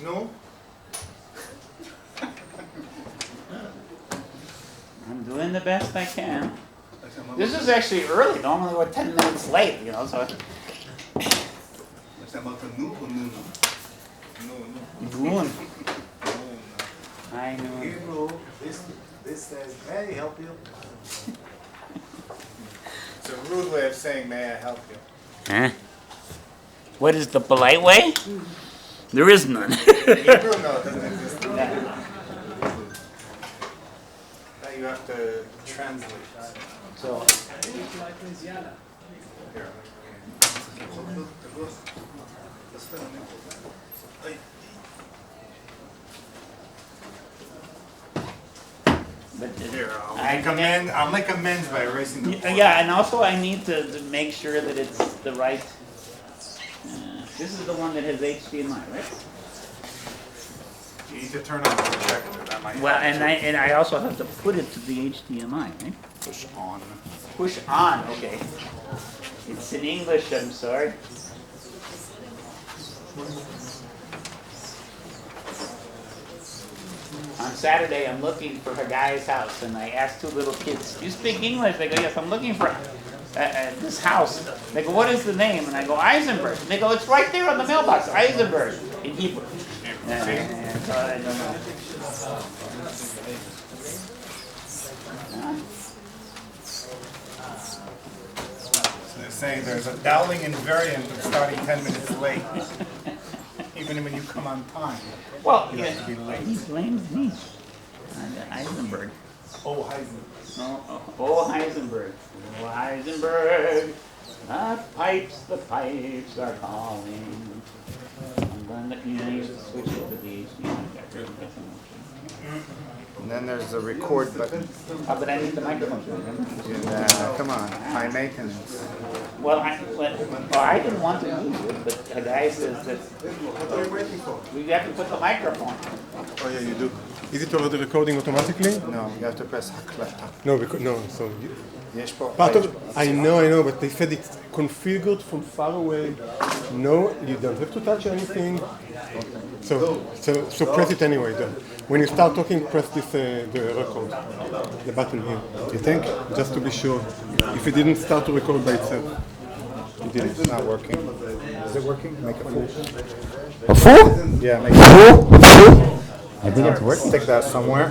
No. I'm doing the best I can. This is actually early. Normally we're 10 minutes late, you know, so. Noon. I know. Hebrew, this says, may I help you? It's a rude way of saying, may I help you? Huh? What is the polite way? There is none. Hebrew, no, it doesn't exist. Yeah. Now you have to translate. So. Here. But Here, I'll make amends by erasing the board. yeah, and also I need to make sure that it's the right. This is the one that has HDMI, right? You need to turn on the projector. That might Well, help and I also have to put it to the HDMI, right? push on. Push on, okay. It's in English, I'm sorry. On Saturday, I'm looking for a guy's house, and I asked two little kids, "Do you speak English?" They go, "Yes, I'm looking for this house." They go, "What is the name?" And I go, "Eisenberg." And they go, "It's right there on the mailbox, Eisenberg," in Hebrew. So I don't know. They're saying there's a Dowling invariant of starting 10 minutes late. Even when you come on time. Well, You have to be late. he blames me. Heisenberg. Oh, Heisenberg. Oh, Heisenberg. Oh, Heisenberg. The pipes are calling. I'm going to use the switch it to the HDMI. And then there's the record button. But I need the microphone. Come on, high maintenance. Well, I didn't want to use it, but the guy says that What are you waiting for? we have to put the microphone. Oh yeah, you do. Is it already recording automatically? No, you have to press הקלטה. No, because no. So יש פה... part of I know, but they said it's configured from far away. No, you don't have to touch anything. So press it anyway. Then. When you start talking, press this the record, the button here. You think? Just to be sure. If it didn't start to record by itself, it didn't. It's not working. Is it working? Make a fool. A fool? Yeah, make a fool. I think it's working. Stick that somewhere.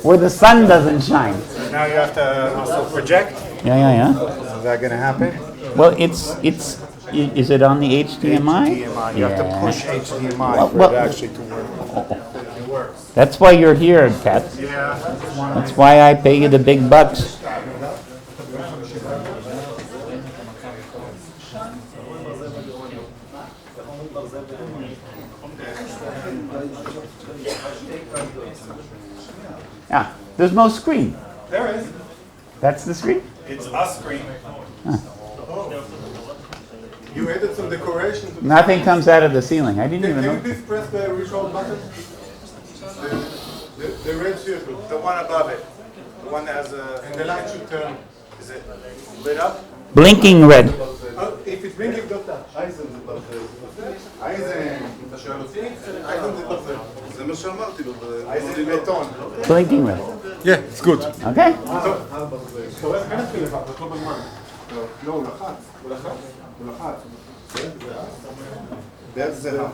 Where the sun doesn't shine. Now you have to also project. Yeah. Is that going to happen? Well, is it on the HDMI? HDMI. You have to push HDMI for Well, it actually to work. It works. That's why you're here, Kat. Yeah. That's why I pay you the big bucks. Yeah, there's no screen. There is. That's the screen? It's a screen. You added some decoration. To Nothing comes out of the ceiling. I didn't even Can you know. please press the record button? The red circle. The one above it. The one that has a... And the light should turn. Is it lit up? Blinking red. If it's blinking, don't touch. אייזן. אתה שואל אותי? אייזן זה בטל. זה מה שאמרתי לו. אייזן בטון. Blinking red. Yeah, it's good. Okay? טוב, אין נתחיל לבד, זה כל בזמן. לא, הוא לחץ. הוא לחץ. That's the hub.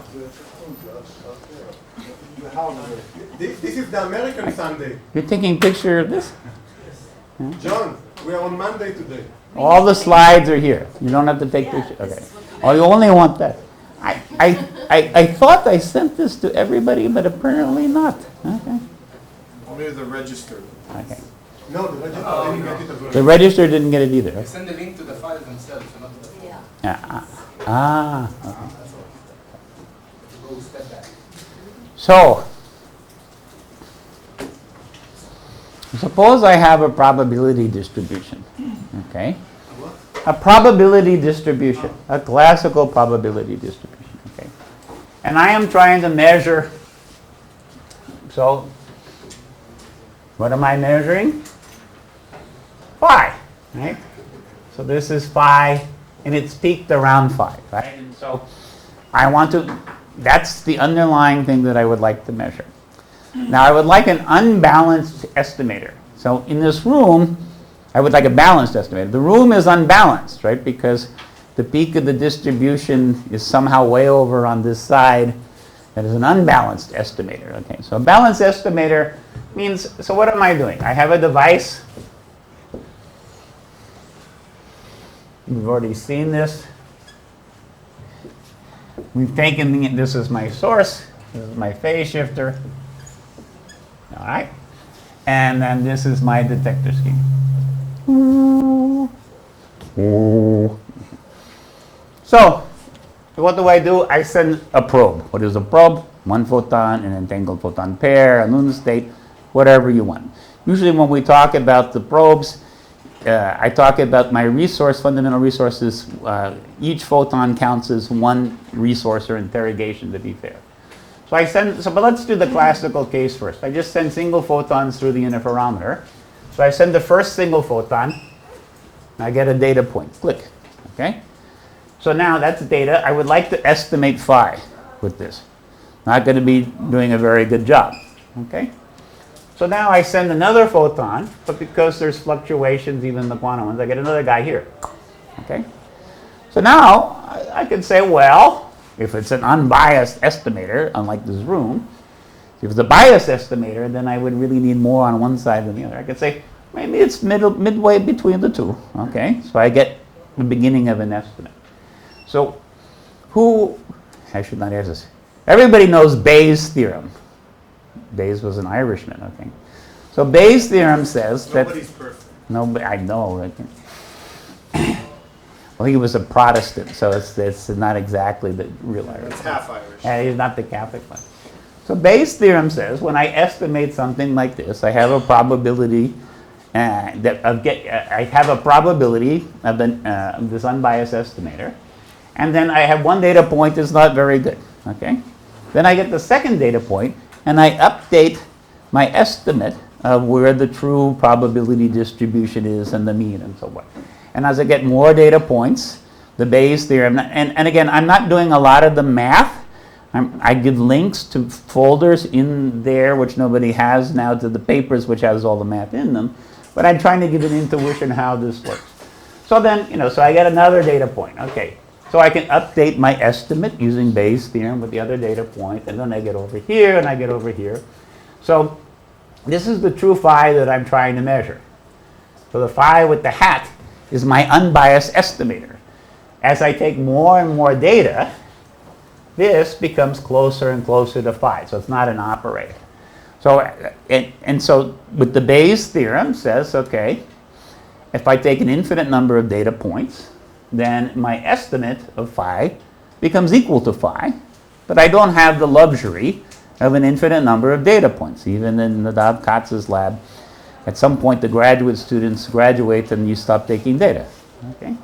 This is the American Sunday. You're taking a picture of this? John, we are on Monday today. All the slides are here. You don't have to take pictures. Okay. Oh, you only want that. I thought I sent this to everybody, but apparently not. Okay. Only the registered. Okay. No, the register didn't get it as well. The register didn't get it either. Send the link to the files themselves, not to the Okay. So, suppose I have a probability distribution, okay? A probability distribution, a classical probability distribution, okay? And I am trying to measure, so what am I measuring? Phi, right? So this is phi, and it's peaked around phi, right? And so I want to that's the underlying thing that I would like to measure. Now, I would like an unbalanced estimator. So in this room, I would like a balanced estimator. The room is unbalanced, right? Because the peak of the distribution is somehow way over on this side. That is an unbalanced estimator. Okay, so a balanced estimator means, so what am I doing? I have a device. We've already seen this. We've taken, this is my source, this is my phase shifter. All right. And then this is my detector scheme. So, what do? I send a probe. What is a probe? One photon, an entangled photon pair, a Luna state, whatever you want. Usually when we talk about the probes, I talk about my resource, fundamental resources. Each photon counts as one resource or interrogation, to be fair. So I send, but let's do the classical case first. I just send single photons through the interferometer. So I send the first single photon, and I get a data point. Click. Okay? So now that's data. I would like to estimate phi with this. Not going to be doing a very good job. Okay? So now I send another photon, but because there's fluctuations, even the quantum ones, I get another guy here. Okay? So now I can say, well, if it's an unbiased estimator, unlike this room, if it's a biased estimator, then I would really need more on one side than the other. I could say, maybe it's midway between the two. Okay? So I get the beginning of an estimate. So I should not ask this. Everybody knows Bayes' theorem. Bayes was an Irishman, I think. So Bayes' theorem says that... Nobody's perfect. Nobody, I know. Well, he was a Protestant, so it's not exactly the real Irish. It's half Irish. He's not the Catholic one. So Bayes' theorem says when I estimate something like this, I have a probability I have a probability of this unbiased estimator, and then I have one data point that's not very good. Okay, then I get the second data point, and I update my estimate of where the true probability distribution is and the mean and so on. And as I get more data points, the Bayes theorem, and again, I'm not doing a lot of the math. I give links to folders in there, which nobody has now, to the papers, which has all the math in them. But I'm trying to give an intuition how this works. So then, so I get another data point. Okay, so I can update my estimate using Bayes' theorem with the other data point, and then I get over here, and I get over here. So this is the true phi that I'm trying to measure. So the phi with the hat is my unbiased estimator. As I take more and more data, this becomes closer and closer to phi. So it's not an operator. So, and so with the Bayes theorem says, okay, if I take an infinite number of data points, then my estimate of phi becomes equal to phi, but I don't have the luxury of an infinite number of data points. Even in Nadav Katz's lab, at some point the graduate students graduate and you stop taking data. Okay?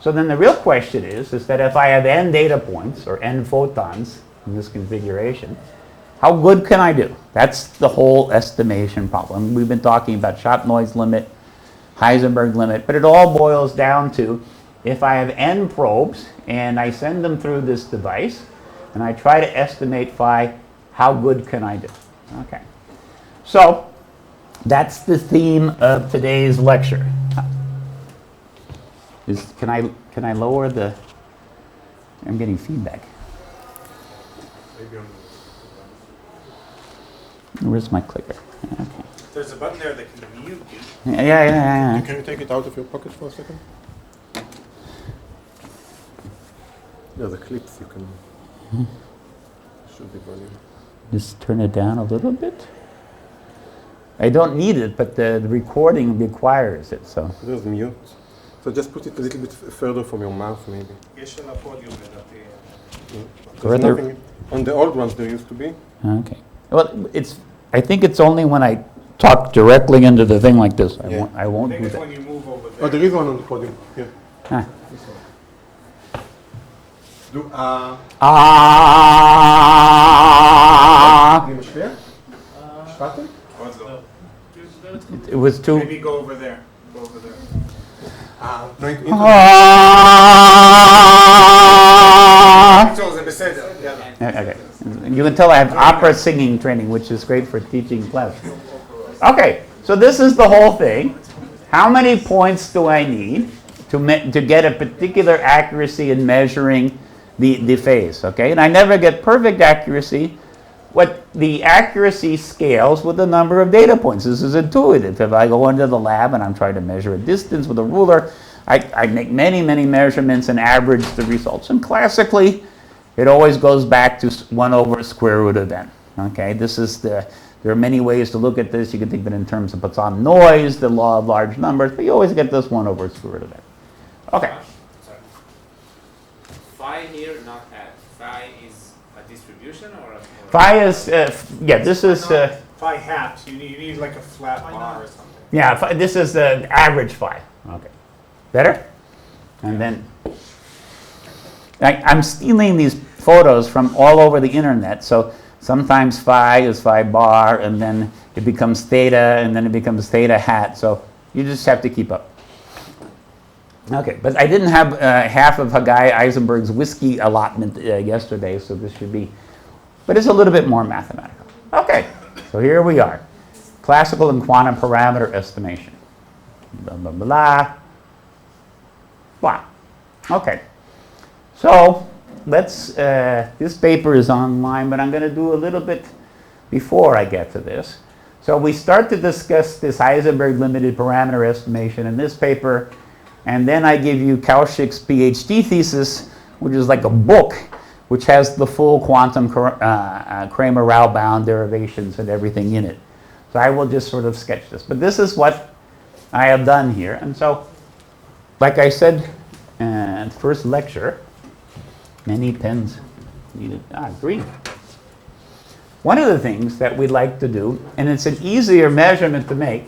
So then the real question is that if I have n data points, or n photons in this configuration, how good can I do? That's the whole estimation problem. We've been talking about shot noise limit, Heisenberg limit, but it all boils down to if I have n probes and I send them through this device and I try to estimate phi, how good can I do? Okay. So that's the theme of today's lecture. Can I lower the... I'm getting feedback. Where's my clicker? Okay. There's a button there that can mute you. Yeah. Can you take it out of your pocket for a second? No, the clips you can... Should be volume. Just turn it down a little bit. I don't need it, but the recording requires it, so... There's mute. So just put it a little bit further from your mouth, maybe. Further? On the old ones there used to be. Okay. Well, I think it's only when I talk directly into the thing like this. I won't do that. When you move over there. Oh, there is one on the podium. Here. Ah. Do אני משפיע? השפעתם? It was too... Maybe go over there. Go over there. לא, זה בסדר. say that, yeah. Okay. You can tell I have opera singing training, which is great for teaching class. Okay, so this is the whole thing. How many points do I need to get a particular accuracy in measuring the phase? Okay, and I never get perfect accuracy. What the accuracy scales with the number of data points. This is intuitive. If I go into the lab and I'm trying to measure a distance with a ruler, I make many, many measurements and average the results. And classically, it always goes back to 1 over square root of n. Okay, there are many ways to look at this. You can think of it in terms of Poisson noise, the law of large numbers, but you always get this 1 over square root of n. Okay. Sorry. Phi here, not at. Phi is a distribution or a... Phi is, yeah, this is... Phi hat, you need like a flat bar or something. Yeah, this is the average phi. Okay. Better? And then I'm stealing these photos from all over the internet. So sometimes phi is phi bar, and then it becomes theta, and then it becomes theta hat. So you just have to keep up. Okay, but I didn't have half of Guy Eisenberg's whiskey allotment yesterday, so this should be, but it's a little bit more mathematical. Okay, so here we are. Classical and quantum parameter estimation. Blah, blah, blah. Blah. Okay, so let's, this paper is online, but I'm going to do a little bit before I get to this. So we start to discuss this Heisenberg limited parameter estimation in this paper, and then I give you Kaushik's PhD thesis, which is like a book, which has the full quantum Cramer-Rao bound derivations and everything in it. So I will just sort of sketch this. But this is what I have done here. And so, like I said in the first lecture, many pens needed. Green. One of the things that we'd like to do, and it's an easier measurement to make.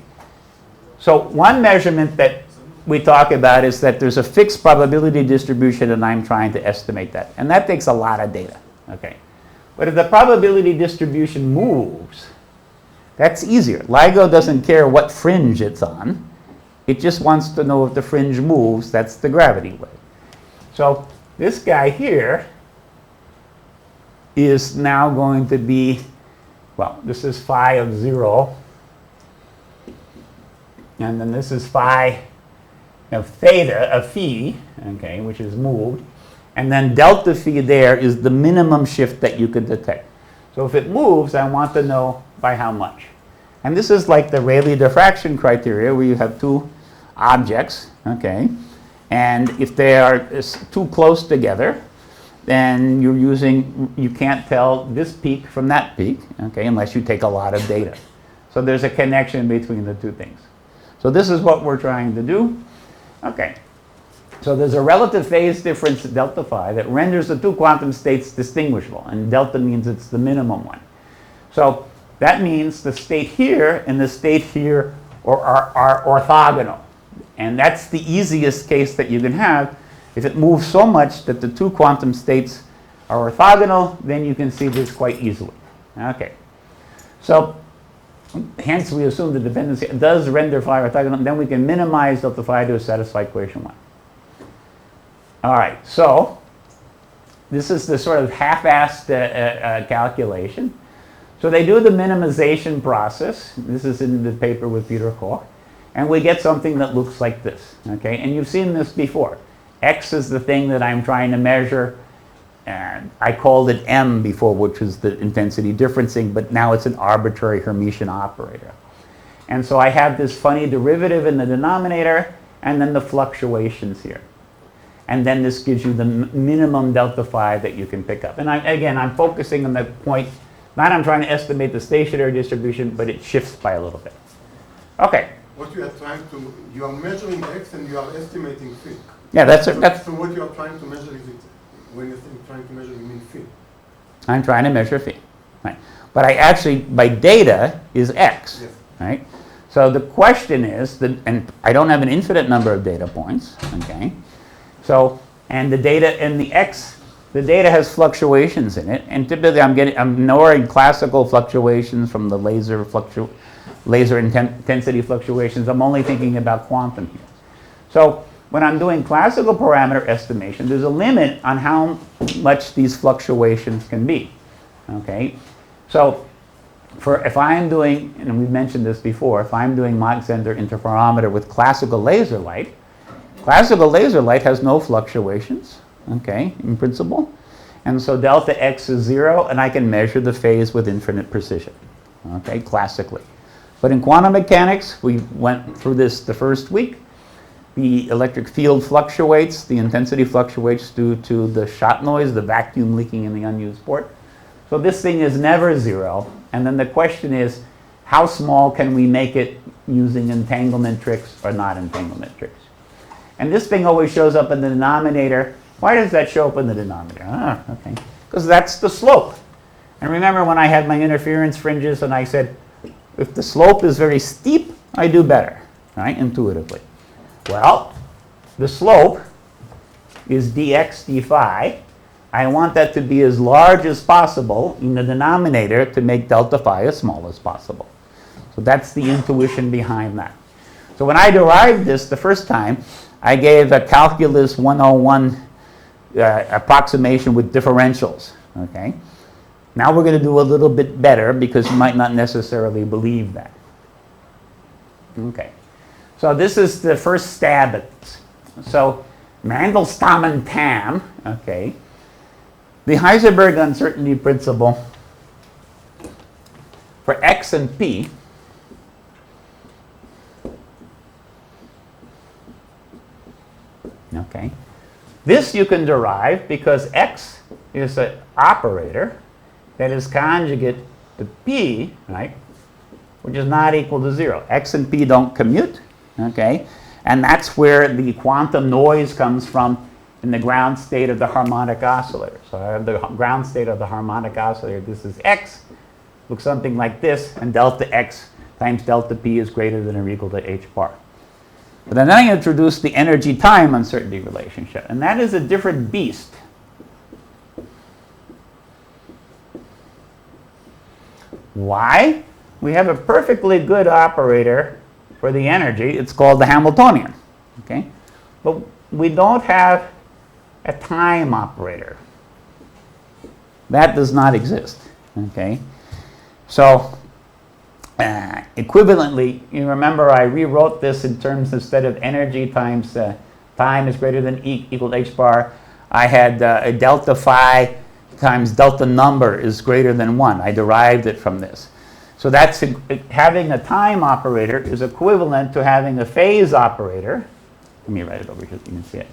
So one measurement that we talk about is that there's a fixed probability distribution and I'm trying to estimate that. And that takes a lot of data. Okay. But if the probability distribution moves, that's easier. LIGO doesn't care what fringe it's on. It just wants to know if the fringe moves. That's the gravity wave. So this guy here is now going to be, well, this is phi of 0. And then this is phi of theta, of phi, okay, which is moved. And then delta phi there is the minimum shift that you could detect. So if it moves, I want to know by how much. And this is like the Rayleigh diffraction criteria, where you have two objects, okay? And if they are too close together, then you can't tell this peak from that peak, okay, unless you take a lot of data. So there's a connection between the two things. So this is what we're trying to do. Okay. So there's a relative phase difference delta phi that renders the two quantum states distinguishable, and delta means it's the minimum one. So that means the state here and the state here are orthogonal. And that's the easiest case that you can have. If it moves so much that the two quantum states are orthogonal, then you can see this quite easily. Okay. So hence we assume the dependency does render phi orthogonal, and then we can minimize delta phi to satisfy equation 1. All right, so this is the sort of half-assed calculation. So they do the minimization process. This is in the paper with Peter Koch. And we get something that looks like this, okay? And you've seen this before. X is the thing that I'm trying to measure. And I called it M before, which was the intensity differencing, but now it's an arbitrary Hermitian operator. And so I have this funny derivative in the denominator, and then the fluctuations here. And then this gives you the minimum delta phi that you can pick up. And I'm focusing on the point, not I'm trying to estimate the stationary distribution, but it shifts by a little bit. Okay. What you are trying to, you are measuring X and you are estimating phi. Yeah, that's So what you are trying to measure is it, when you're trying to measure, you mean phi. I'm trying to measure phi. Right. But I actually, my data is X. Yes. Right? So the question is, and I don't have an infinite number of data points, okay? So, and the data in the X, the data has fluctuations in it, and typically I'm ignoring classical fluctuations from the laser intensity fluctuations. I'm only thinking about quantum here. So when I'm doing classical parameter estimation, there's a limit on how much these fluctuations can be. Okay, so if I'm doing, and we've mentioned this before, if I'm doing Mach-Zehnder interferometer with classical laser light has no fluctuations, okay, in principle. And so delta x is 0, and I can measure the phase with infinite precision, okay, classically. But in quantum mechanics, we went through this the first week. The electric field fluctuates, the intensity fluctuates due to the shot noise, the vacuum leaking in the unused port. So this thing is never 0. And then the question is, how small can we make it using entanglement tricks or not entanglement tricks? And this thing always shows up in the denominator. Why does that show up in the denominator? Okay. Because that's the slope. And remember when I had my interference fringes and I said, if the slope is very steep, I do better, right, intuitively. Well, the slope is dx d phi. I want that to be as large as possible in the denominator to make delta phi as small as possible. So that's the intuition behind that. So when I derived this the first time, I gave a calculus 101 approximation with differentials. Okay. Now we're going to do a little bit better because you might not necessarily believe that. Okay. So this is the first stab at this. So Mandelstam Tam, okay. The Heisenberg uncertainty principle for x and p okay. This you can derive because x is an operator that is conjugate to p, right, which is not equal to 0. X and p don't commute, okay, and that's where the quantum noise comes from in the ground state of the harmonic oscillator. So I have the ground state of the harmonic oscillator. This is x, looks something like this, and delta x times delta p is greater than or equal to h bar. But then I introduced the energy-time uncertainty relationship, and that is a different beast. Why? We have a perfectly good operator for the energy. It's called the Hamiltonian. Okay? But we don't have a time operator. That does not exist. Okay? So, equivalently, you remember I rewrote this in terms instead of energy times time is greater than equal to h bar. I had a delta phi times delta number is greater than 1. I derived it from this. So that's having a time operator is equivalent to having a phase operator. Let me write it over here so you can see it.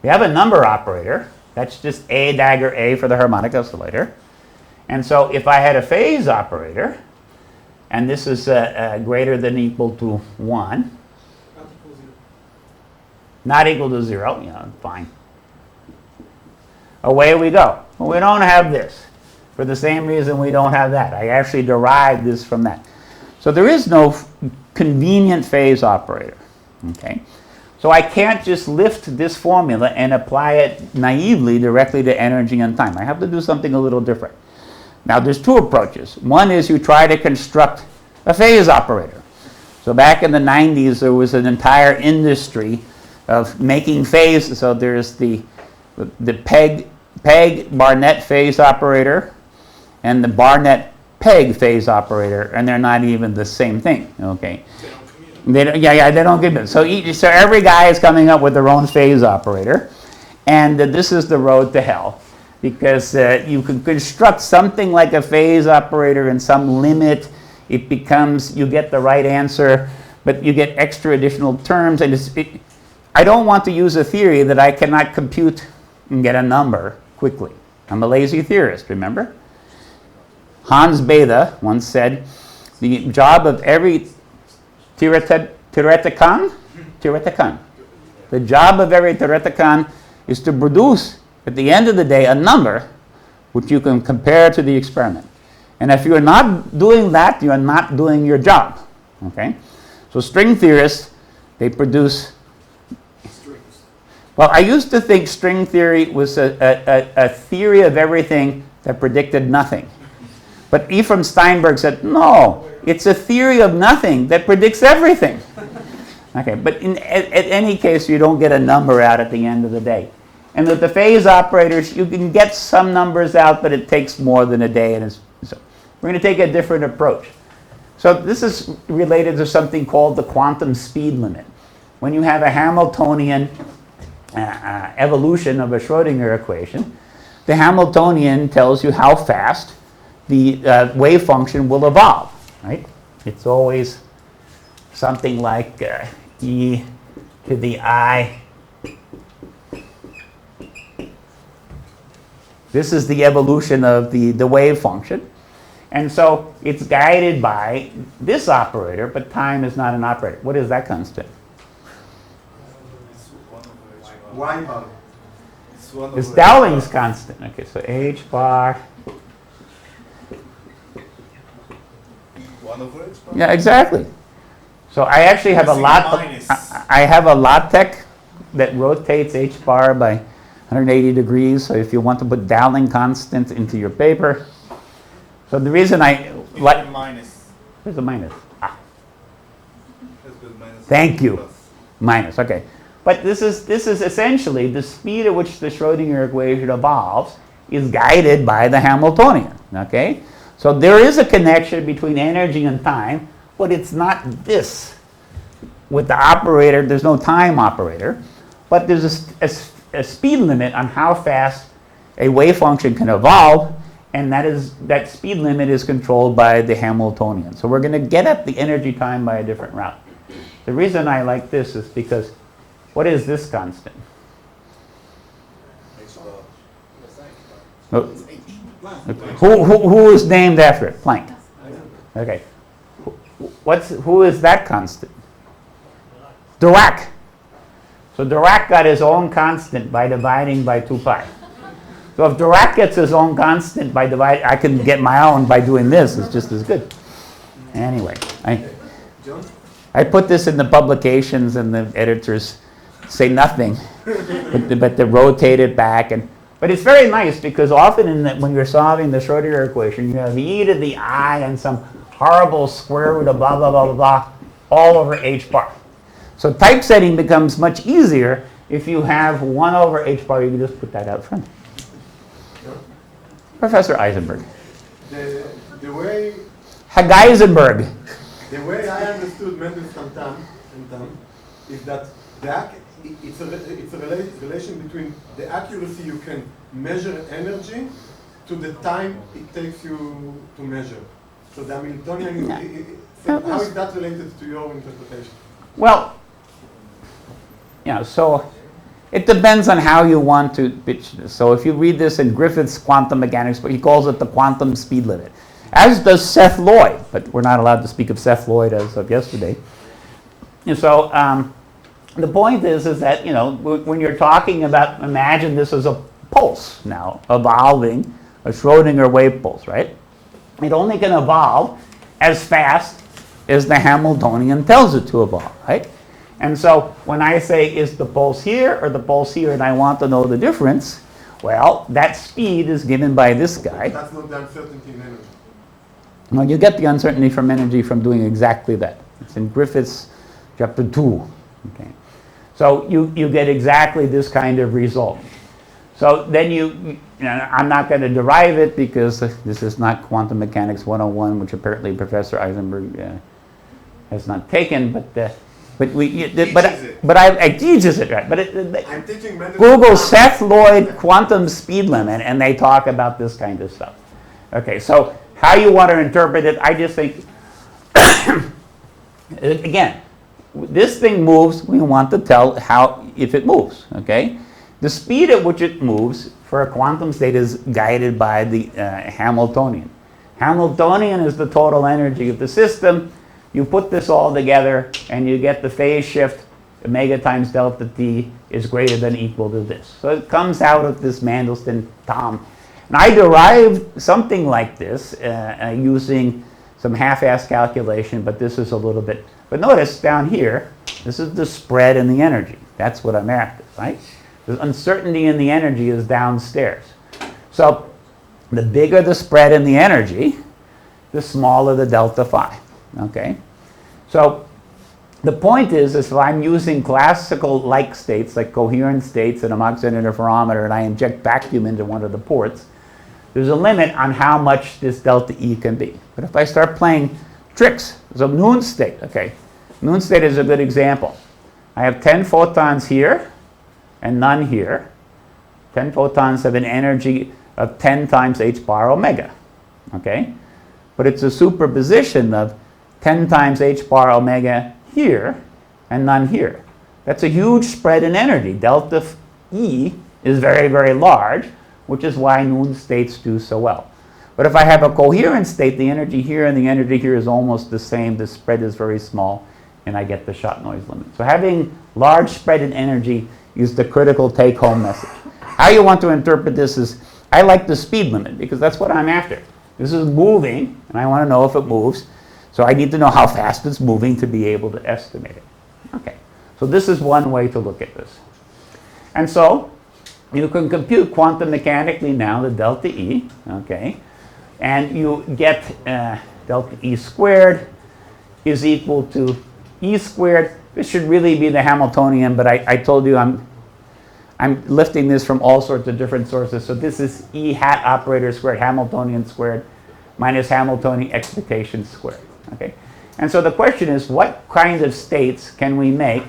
We have a number operator. That's just A dagger A for the harmonic oscillator. And so if I had a phase operator, and this is greater than equal to 1, not equal to 0, yeah, fine. Away we go. Well, we don't have this. For the same reason we don't have that. I actually derived this from that. So there is no convenient phase operator. Okay? So I can't just lift this formula and apply it naively directly to energy and time. I have to do something a little different. Now there's two approaches. One is you try to construct a phase operator. So back in the 90s there was an entire industry of making phases. So there's the Peg-Barnett phase operator and the Barnett-Peg phase operator, and they're not even the same thing. Okay. They don't give it. So every guy is coming up with their own phase operator, and this is the road to hell, because you can construct something like a phase operator in some limit. It becomes, you get the right answer, but you get extra additional terms, and I don't want to use a theory that I cannot compute and get a number quickly. I'm a lazy theorist, remember? Hans Bethe once said, the job of every theoreticon, the job of every theoreticon is to produce, at the end of the day, a number which you can compare to the experiment. And if you're not doing that, you are not doing your job. Okay? So string theorists, they produce. Well, I used to think string theory was a theory of everything that predicted nothing. But Ephraim Steinberg said, no, it's a theory of nothing that predicts everything. Okay, but at any case, you don't get a number out at the end of the day. And with the phase operators, you can get some numbers out, but it takes more than a day. And so we're going to take a different approach. So this is related to something called the quantum speed limit. When you have a Hamiltonian evolution of a Schrodinger equation, the Hamiltonian tells you how fast the wave function will evolve, right? It's always something like e to the I. This is the evolution of the wave function. And so it's guided by this operator, but time is not an operator. What is that constant? Y bar. It's Dowling's constant. Okay, so H bar. 1 over H bar? Yeah, exactly. So I actually have a lot. I have a LaTeX that rotates H bar by 180 degrees. So if you want to put Dowling constant into your paper, so the reason I like Minus. there's a minus. Ah, That's good, minus. thank you. Plus. Minus. Okay, but this is essentially the speed at which the Schrodinger equation evolves is guided by the Hamiltonian. Okay, so there is a connection between energy and time, but it's not this. With the operator, there's no time operator, but there's a speed limit on how fast a wave function can evolve, and that speed limit is controlled by the Hamiltonian. So we're going to get at the energy time by a different route. The reason I like this is because what is this constant? Oh, who is named after it? Planck. Okay. Who is that constant? Dirac. So Dirac got his own constant by dividing by 2 pi. So if Dirac gets his own constant by dividing, I can get my own by doing this. It's just as good. Anyway, I put this in the publications, and the editors say nothing, but they rotate it back. But it's very nice because often when you're solving the Schrodinger equation, you have e to the I and some horrible square root of blah, blah, blah, blah, blah, all over H bar. So typesetting becomes much easier if you have 1 over H bar. You can just put that out front. Professor Eisenberg. The way Heisenberg. the way I understood Mendelssohn time is that it's a relation between the accuracy you can measure energy to the time it takes you to measure. So the Hamiltonian, how is that related to your interpretation? Well, yeah, so it depends on how you want to pitch this. So if you read this in Griffith's quantum mechanics, he calls it the quantum speed limit, as does Seth Lloyd, but we're not allowed to speak of Seth Lloyd as of yesterday. And so the point is that, you know, when you're talking about, imagine this as a pulse now, evolving, a Schrodinger wave pulse, right? It only can evolve as fast as the Hamiltonian tells it to evolve, right? And so when I say, is the pulse here or the pulse here, and I want to know the difference, well, that speed is given by this guy. That's not the uncertainty in energy. Well, you get the uncertainty from energy from doing exactly that. It's in Griffith's chapter 2. Okay. So you get exactly this kind of result. So then you know, I'm not going to derive it because this is not Quantum Mechanics 101, which apparently Professor Eisenberg has not taken, but I teaches it, right? But I'm teaching Google Seth Lloyd quantum speed limit, and they talk about this kind of stuff. Okay, so how you want to interpret it, I just think, again, this thing moves, we want to tell if it moves, okay? The speed at which it moves for a quantum state is guided by the Hamiltonian. Hamiltonian is the total energy of the system. You put this all together and you get the phase shift, omega times delta t is greater than or equal to this. So it comes out of this Mandelstam Tom. And I derived something like this using some half-assed calculation, but this is a little bit. But notice down here, this is the spread in the energy. That's what I'm after, right? The uncertainty in the energy is downstairs. So the bigger the spread in the energy, the smaller the delta phi. Okay? So the point is if I'm using classical-like states, like coherent states in a Mach-Zehnder interferometer, and I inject vacuum into one of the ports, there's a limit on how much this delta E can be. But if I start playing tricks, so noon state, okay, noon state is a good example. I have 10 photons here and none here. 10 photons have an energy of 10 times h bar omega, okay? But it's a superposition of 10 times h bar omega here and none here. That's a huge spread in energy. Delta E is very, very large, which is why noon states do so well. But if I have a coherent state, the energy here and the energy here is almost the same. The spread is very small, and I get the shot noise limit. So having large spread in energy is the critical take-home message. How you want to interpret this is, I like the speed limit, because that's what I'm after. This is moving, and I want to know if it moves. So I need to know how fast it's moving to be able to estimate it. Okay, so this is one way to look at this. And so you can compute quantum mechanically now the delta E, okay, and you get delta E squared is equal to E squared. This should really be the Hamiltonian, but I told you I'm lifting this from all sorts of different sources. So this is E hat operator squared, Hamiltonian squared, minus Hamiltonian expectation squared. Okay? And so the question is, what kind of states can we make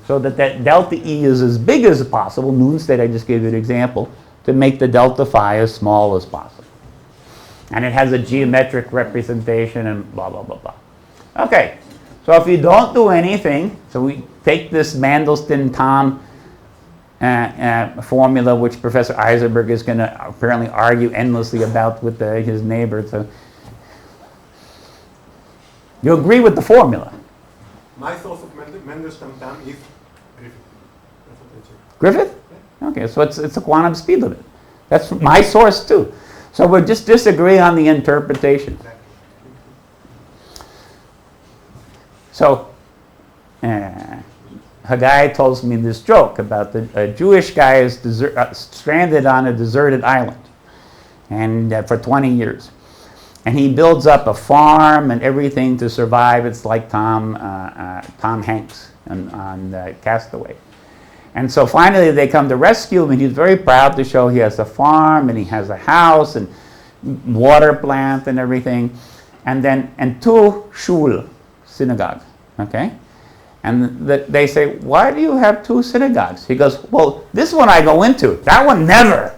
so that that delta E is as big as possible, noon state I just gave you an example, to make the delta phi as small as possible. And it has a geometric representation and blah, blah, blah, blah. Okay, so if you don't do anything, so we take this Mandelstam-Thom formula, which Professor Eisenberg is going to apparently argue endlessly about with his neighbor. So you agree with the formula? My source of Mandelstam-Thom is Griffith. That's what I said. Griffith? Yeah. Okay, so it's a quantum speed limit. That's my source too. So we'll just disagree on the interpretation. So a guy tells me this joke about a Jewish guy is stranded on a deserted island, and for 20 years. And he builds up a farm and everything to survive. It's like Tom Hanks on Castaway. And so finally they come to rescue him, and he's very proud to show he has a farm and he has a house and water plant and everything. And two shul, synagogue, okay? And they say, why do you have two synagogues? He goes, well, this one I go into, that one never.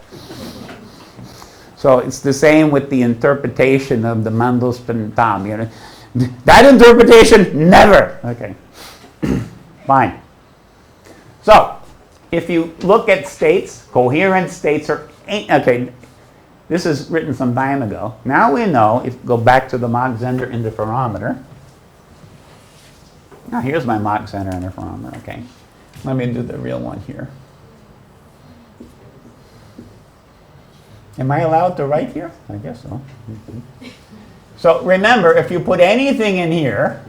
So it's the same with the interpretation of the Mandelstam-Thom. You know, that interpretation, never. Okay, fine. So if you look at states, coherent states are, okay, this is written some time ago. Now we know, if you go back to the Mach-Zehnder interferometer. Now here's my Mach-Zehnder interferometer, okay. Let me do the real one here. Am I allowed to write here? I guess so. So remember, if you put anything in here,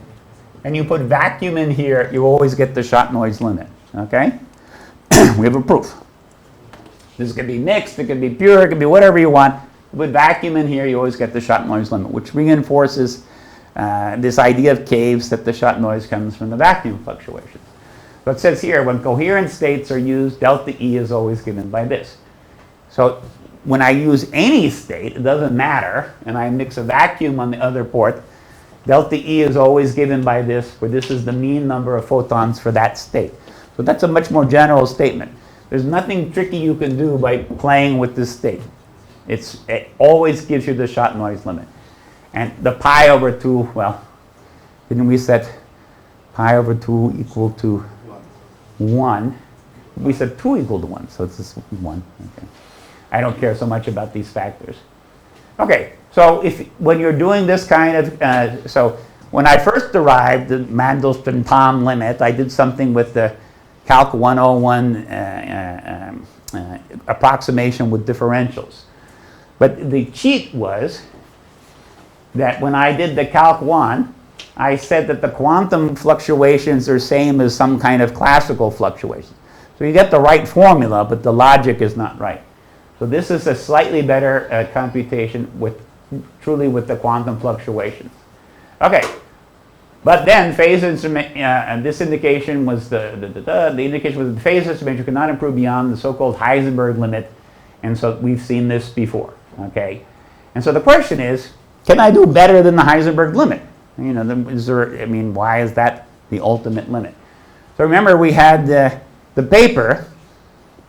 and you put vacuum in here, you always get the shot noise limit, okay? We have a proof. This can be mixed, it can be pure, it can be whatever you want. You put vacuum in here, you always get the shot noise limit, which reinforces this idea of caves that the shot noise comes from the vacuum fluctuations. So it says here, when coherent states are used, delta E is always given by this. So when I use any state, it doesn't matter, and I mix a vacuum on the other port, delta E is always given by this, where this is the mean number of photons for that state. So that's a much more general statement. There's nothing tricky you can do by playing with this state. It always gives you the shot noise limit. And the pi over 2, well, didn't we set pi over 2 equal to 1? We said 2 equal to 1, so it's just 1. Okay. I don't care so much about these factors. Okay, so when you're doing this kind of, so when I first derived the Mandelstam-Thom limit, I did something with the Calc 101 approximation with differentials. But the cheat was that when I did the Calc 1, I said that the quantum fluctuations are same as some kind of classical fluctuations. So you get the right formula, but the logic is not right. So this is a slightly better computation with truly with the quantum fluctuations. Okay, but then phase instrument, and this indication was the indication was that the phase instrument could not improve beyond the so-called Heisenberg limit, and so we've seen this before. Okay, and so the question is, can I do better than the Heisenberg limit? You know, is there? I mean, why is that the ultimate limit? So remember, we had the paper,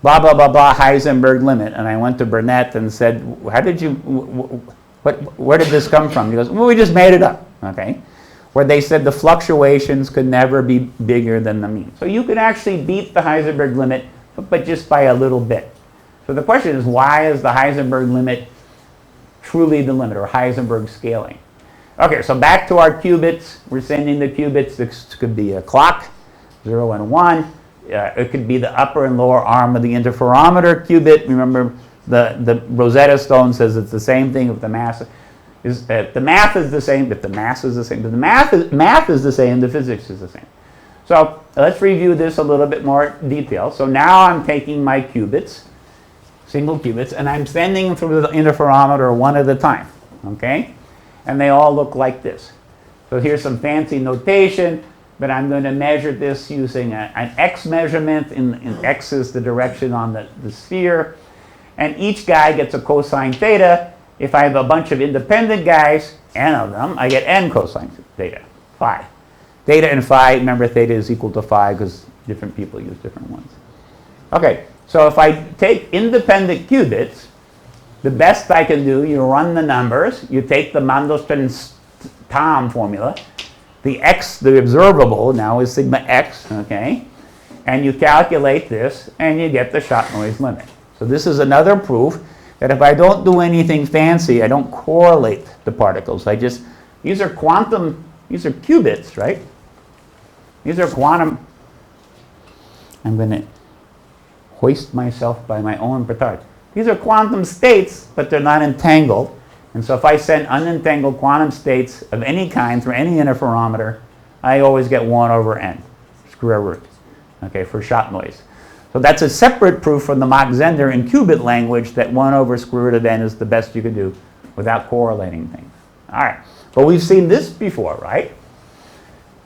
blah blah blah blah Heisenberg limit, and I went to Burnett and said, "How did you? Where did this come from?" He goes, "Well, we just made it up." Okay, where they said the fluctuations could never be bigger than the mean. So you could actually beat the Heisenberg limit, but just by a little bit. So the question is, why is the Heisenberg limit truly the limit, or Heisenberg scaling? Okay, so back to our qubits. We're sending the qubits. This could be a clock, 0 and 1. It could be the upper and lower arm of the interferometer qubit. Remember, the Rosetta Stone says it's the same thing if the mass is the math is the same, if the mass is the same. If the math is the same, the physics is the same. So let's review this a little bit more detail. So now I'm taking my qubits, single qubits, and I'm sending them through the interferometer one at a time. Okay? And they all look like this. So here's some fancy notation, but I'm going to measure this using an x measurement. In x is the direction on the sphere. And each guy gets a cosine theta. If I have a bunch of independent guys, n of them, I get n cosine theta, phi. Theta and phi, remember theta is equal to phi because different people use different ones. Okay, so if I take independent qubits, the best I can do, you run the numbers, you take the Mandelstam formula, the x, the observable now is sigma x, okay, and you calculate this and you get the shot noise limit. So this is another proof that if I don't do anything fancy, I don't correlate the particles. I just, these are quantum, these are qubits, right? These are quantum. I'm going to hoist myself by my own petard. These are quantum states, but they're not entangled. And so if I send unentangled quantum states of any kind through any interferometer, I always get 1 over n, square root, okay, for shot noise. So that's a separate proof from the Mach-Zehnder in qubit language that 1 over square root of n is the best you can do without correlating things. All right, but we've seen this before, right?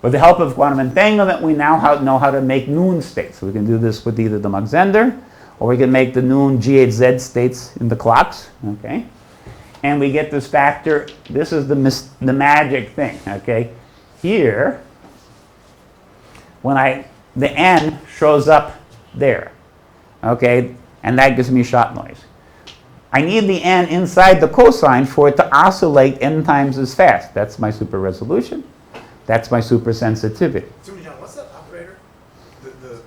With the help of quantum entanglement, we now know how to make noon states. So we can do this with either the Mach-Zehnder, or we can make the noon G8Z states in the clocks, okay? And we get this factor. This is the magic thing, okay? Here, when the n shows up there, okay, and that gives me shot noise. I need the n inside the cosine for it to oscillate n times as fast. That's my super resolution. That's my super sensitivity. So, John, what's that operator? The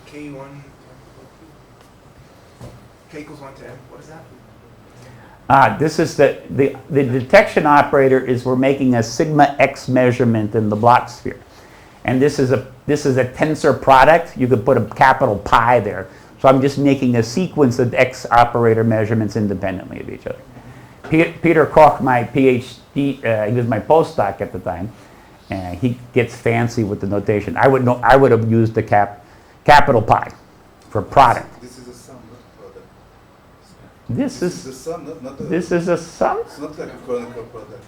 K1, K equals 1 to n. What is that? This is the detection operator is we're making a sigma x measurement in the Bloch sphere. And this is a tensor product. You could put a capital pi there. So I'm just making a sequence of x operator measurements independently of each other. Peter Koch, my PhD, he was my postdoc at the time, and he gets fancy with the notation. I would have used the capital pi for product. This is a sum, not product. This is the sum, not a, this is a sum. It's not like a chronicle product.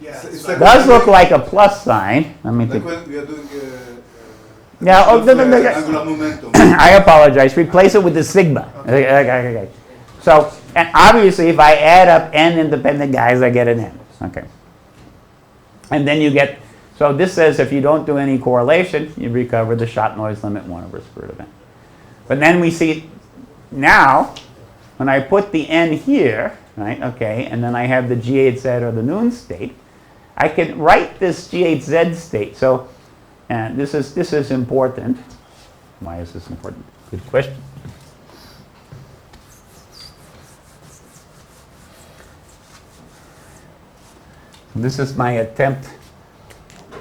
Yeah, It's It like does look like a plus sign. Let me like think. when we are doing Yeah, oh, no, angular momentum. I apologize. Replace it with the sigma. Okay. So, and obviously, if I add up n independent guys, I get an n. Okay. And then you get, so this says if you don't do any correlation, you recover the shot noise limit 1 over square root of n. But then we see now, when I put the n here, right, okay, and then I have the G8Z or the noon state, I can write this G8Z state. So this is important. Why is this important? Good question. This is my attempt.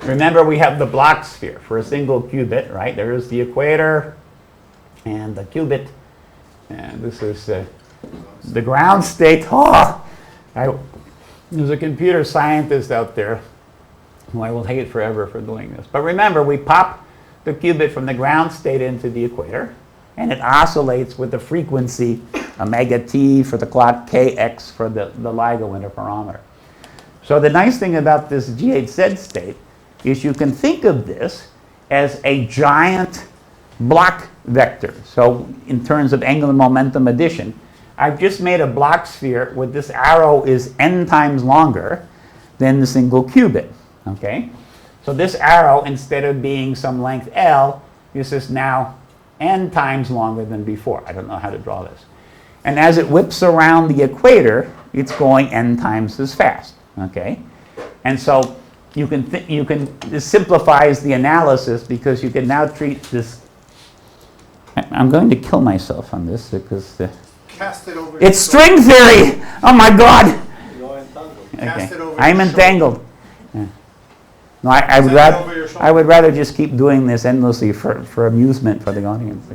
Remember, we have the Bloch sphere for a single qubit, right? There is the equator and the qubit. And this is the ground state. Oh, there's a computer scientist out there who I will hate forever for doing this. But remember, we pop the qubit from the ground state into the equator, and it oscillates with the frequency omega t for the clock, kx for the LIGO interferometer. So the nice thing about this GHZ state is you can think of this as a giant block vector. So in terms of angular momentum addition, I've just made a block sphere where this arrow is n times longer than the single qubit. Okay? So this arrow, instead of being some length L, is just now n times longer than before. I don't know how to draw this. And as it whips around the equator, it's going n times as fast. Okay? And so this simplifies the analysis because you can now treat this. I'm going to kill myself on this because Cast it over. it's string theory. Oh my God. You're entangled. Cast it over I'm your entangled. Yeah. No, I would Send it over rather your shoulder. I would rather just keep doing this endlessly for amusement for the audience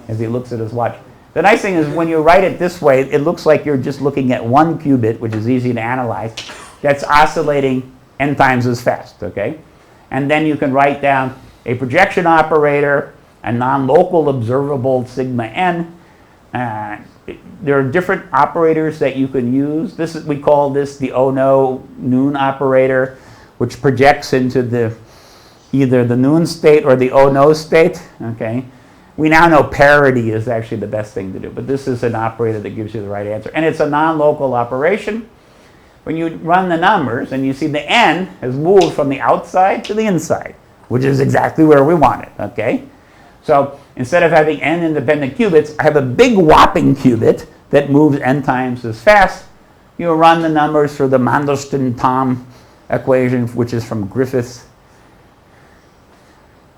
as he looks at his watch. The nice thing is when you write it this way, it looks like you're just looking at one qubit, which is easy to analyze, that's oscillating n times as fast, okay? And then you can write down a projection operator, a non-local observable sigma n. There are different operators that you can use. We call this the Ono noon operator, which projects into either the noon state or the Ono state, okay? We now know parity is actually the best thing to do, but this is an operator that gives you the right answer. And it's a non-local operation. When you run the numbers and you see the n has moved from the outside to the inside, which is exactly where we want it, okay? So instead of having n independent qubits, I have a big whopping qubit that moves n times as fast. You run the numbers for the Mandelstam-Thom equation, which is from Griffiths.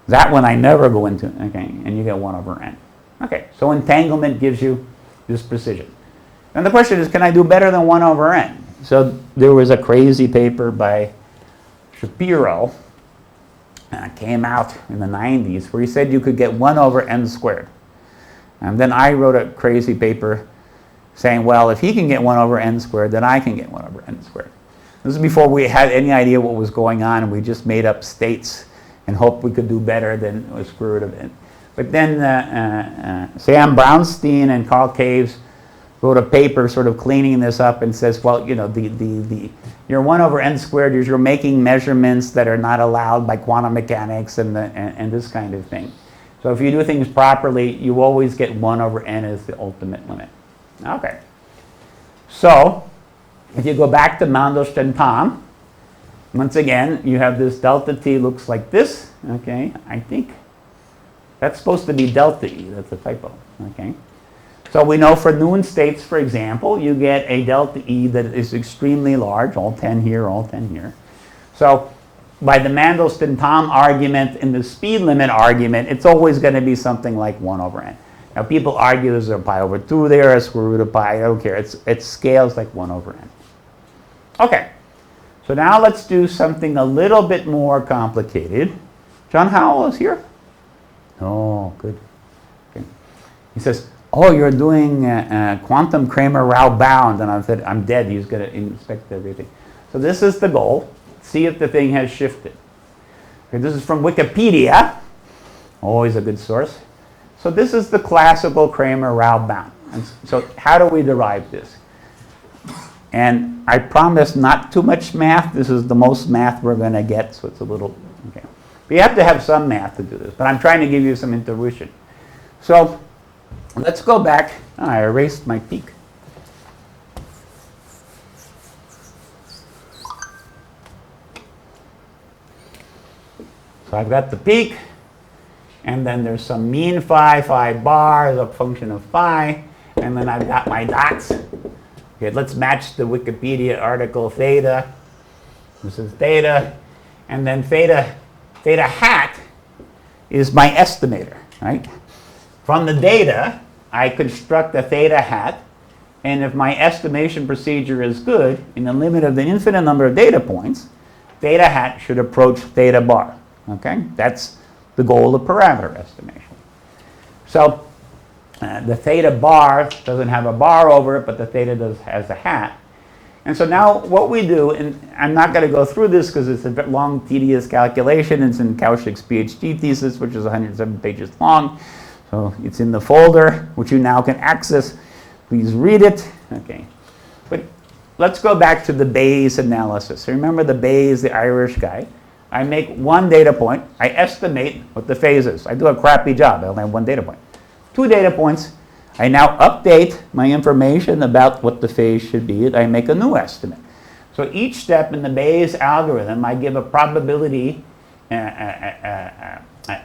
That one I never go into, okay, and you get 1 over n. Okay, so entanglement gives you this precision. And the question is, can I do better than 1 over n? So there was a crazy paper by Shapiro, came out in the 90s, where he said you could get 1 over n squared. And then I wrote a crazy paper saying, well, if he can get 1 over n squared, then I can get 1 over n squared. This is before we had any idea what was going on, and we just made up states and hoped we could do better than the square root of n. But then Sam Brownstein and Carl Caves wrote a paper sort of cleaning this up and says, well, you know, your 1 over n squared is you're making measurements that are not allowed by quantum mechanics and this kind of thing. So if you do things properly, you always get 1 over n as the ultimate limit. Okay. So if you go back to Mandelstam-Thom, once again, you have this delta t looks like this. Okay, I think that's supposed to be delta e. That's a typo. Okay. So we know for noon states, for example, you get a delta E that is extremely large, all 10 here, all 10 here. So by the Mandelstam-Thom argument and the speed limit argument, it's always going to be something like 1 over n. Now people argue there's a pi over 2 there, a square root of pi, I don't care. It scales like 1 over n. Okay, so now let's do something a little bit more complicated. John Howell is here? Oh, good. Okay. He says, oh, you're doing quantum Cramer Rao bound. And I said, I'm dead. He's going to inspect everything. So this is the goal. See if the thing has shifted. Okay, this is from Wikipedia. Always a good source. So this is the classical Cramer Rao bound. And so how do we derive this? And I promise not too much math. This is the most math we're going to get. So it's a little, okay. But you have to have some math to do this. But I'm trying to give you some intuition. So let's go back. Oh, I erased my peak. So I've got the peak, and then there's some mean phi bar is a function of phi, and then I've got my dots. Okay, let's match the Wikipedia article theta. This is theta, and then theta hat is my estimator, right? From the data, I construct a theta hat, and if my estimation procedure is good, in the limit of the infinite number of data points, theta hat should approach theta bar. Okay, that's the goal of parameter estimation. So the theta bar doesn't have a bar over it, but the theta has a hat. And so now what we do, and I'm not going to go through this because it's a bit long, tedious calculation. It's in Kaushik's PhD thesis, which is 107 pages long. So it's in the folder, which you now can access. Please read it. Okay. But let's go back to the Bayes analysis. So remember the Bayes, the Irish guy. I make one data point. I estimate what the phase is. I do a crappy job. I only have one data point. 2 data points. I now update my information about what the phase should be. I make a new estimate. So each step in the Bayes algorithm, I give a probability, a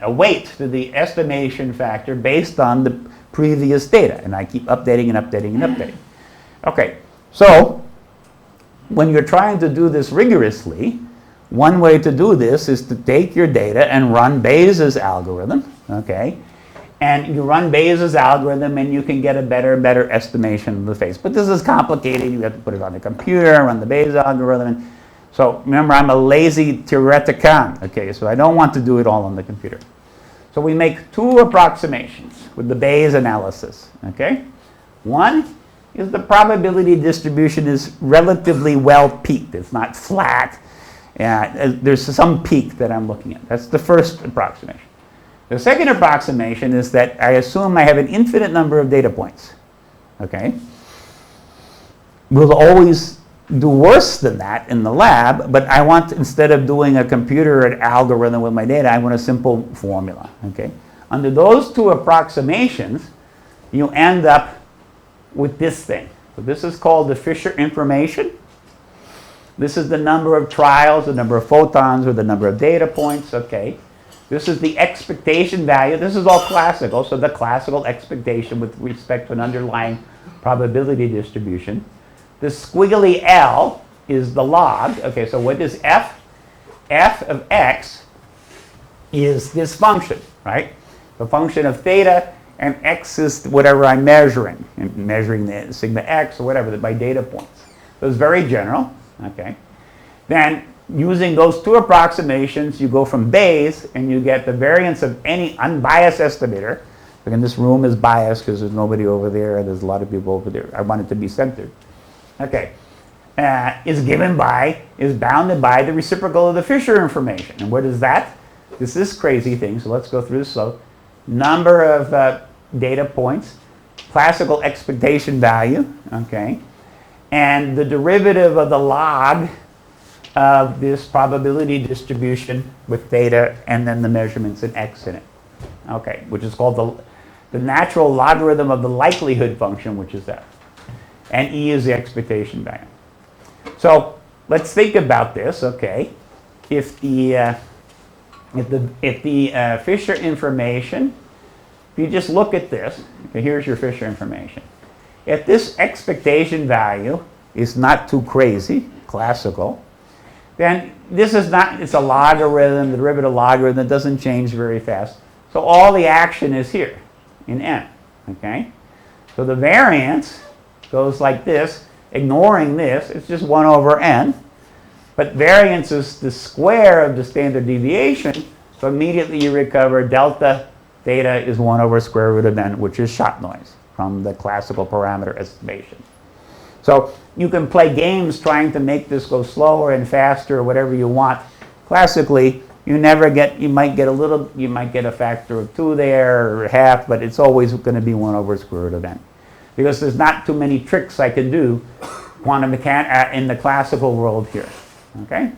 weight to the estimation factor based on the previous data. And I keep updating and updating and updating. Okay, so when you're trying to do this rigorously, one way to do this is to take your data and run Bayes' algorithm, okay? And you run Bayes' algorithm and you can get a better estimation of the phase. But this is complicated. You have to put it on the computer, run the Bayes algorithm. So remember, I'm a lazy theoretician, okay? So I don't want to do it all on the computer. So we make 2 approximations with the Bayes analysis, okay? One is the probability distribution is relatively well peaked. It's not flat. There's some peak that I'm looking at. That's the first approximation. The second approximation is that I assume I have an infinite number of data points, okay? We'll always do worse than that in the lab, but I want, instead of doing a computer algorithm with my data, I want a simple formula, okay? Under those 2 approximations, you end up with this thing. So this is called the Fisher information. This is the number of trials, the number of photons, or the number of data points, okay? This is the expectation value. This is all classical, so the classical expectation with respect to an underlying probability distribution. The squiggly L is the log. Okay, so what is F? F of x is this function, right? The function of theta, and x is whatever I'm measuring. I'm measuring the sigma x or whatever, my data points. So it's very general, okay? Then using those 2 approximations, you go from Bayes and you get the variance of any unbiased estimator. Again, this room is biased because there's nobody over there and there's a lot of people over there. I want it to be centered. Okay. Is bounded by the reciprocal of the Fisher information. And what is that? This is crazy thing, so let's go through this. So number of data points, classical expectation value, okay, and the derivative of the log of this probability distribution with theta and then the measurements in x in it, okay, which is called the natural logarithm of the likelihood function, which is f. And E is the expectation value. So let's think about this, okay. If the Fisher information, if you just look at this, okay, here's your Fisher information. If this expectation value is not too crazy, classical, then this is not, it's a logarithm, the derivative logarithm doesn't change very fast. So all the action is here in n, okay. So the variance goes like this, ignoring this, it's just 1 over n. But variance is the square of the standard deviation, so immediately you recover delta theta is 1 over square root of n, which is shot noise from the classical parameter estimation. So you can play games trying to make this go slower and faster or whatever you want. Classically, you might get a factor of 2 there or half, but it's always going to be 1 over square root of n. Because there's not too many tricks I can do in the classical world here, okay?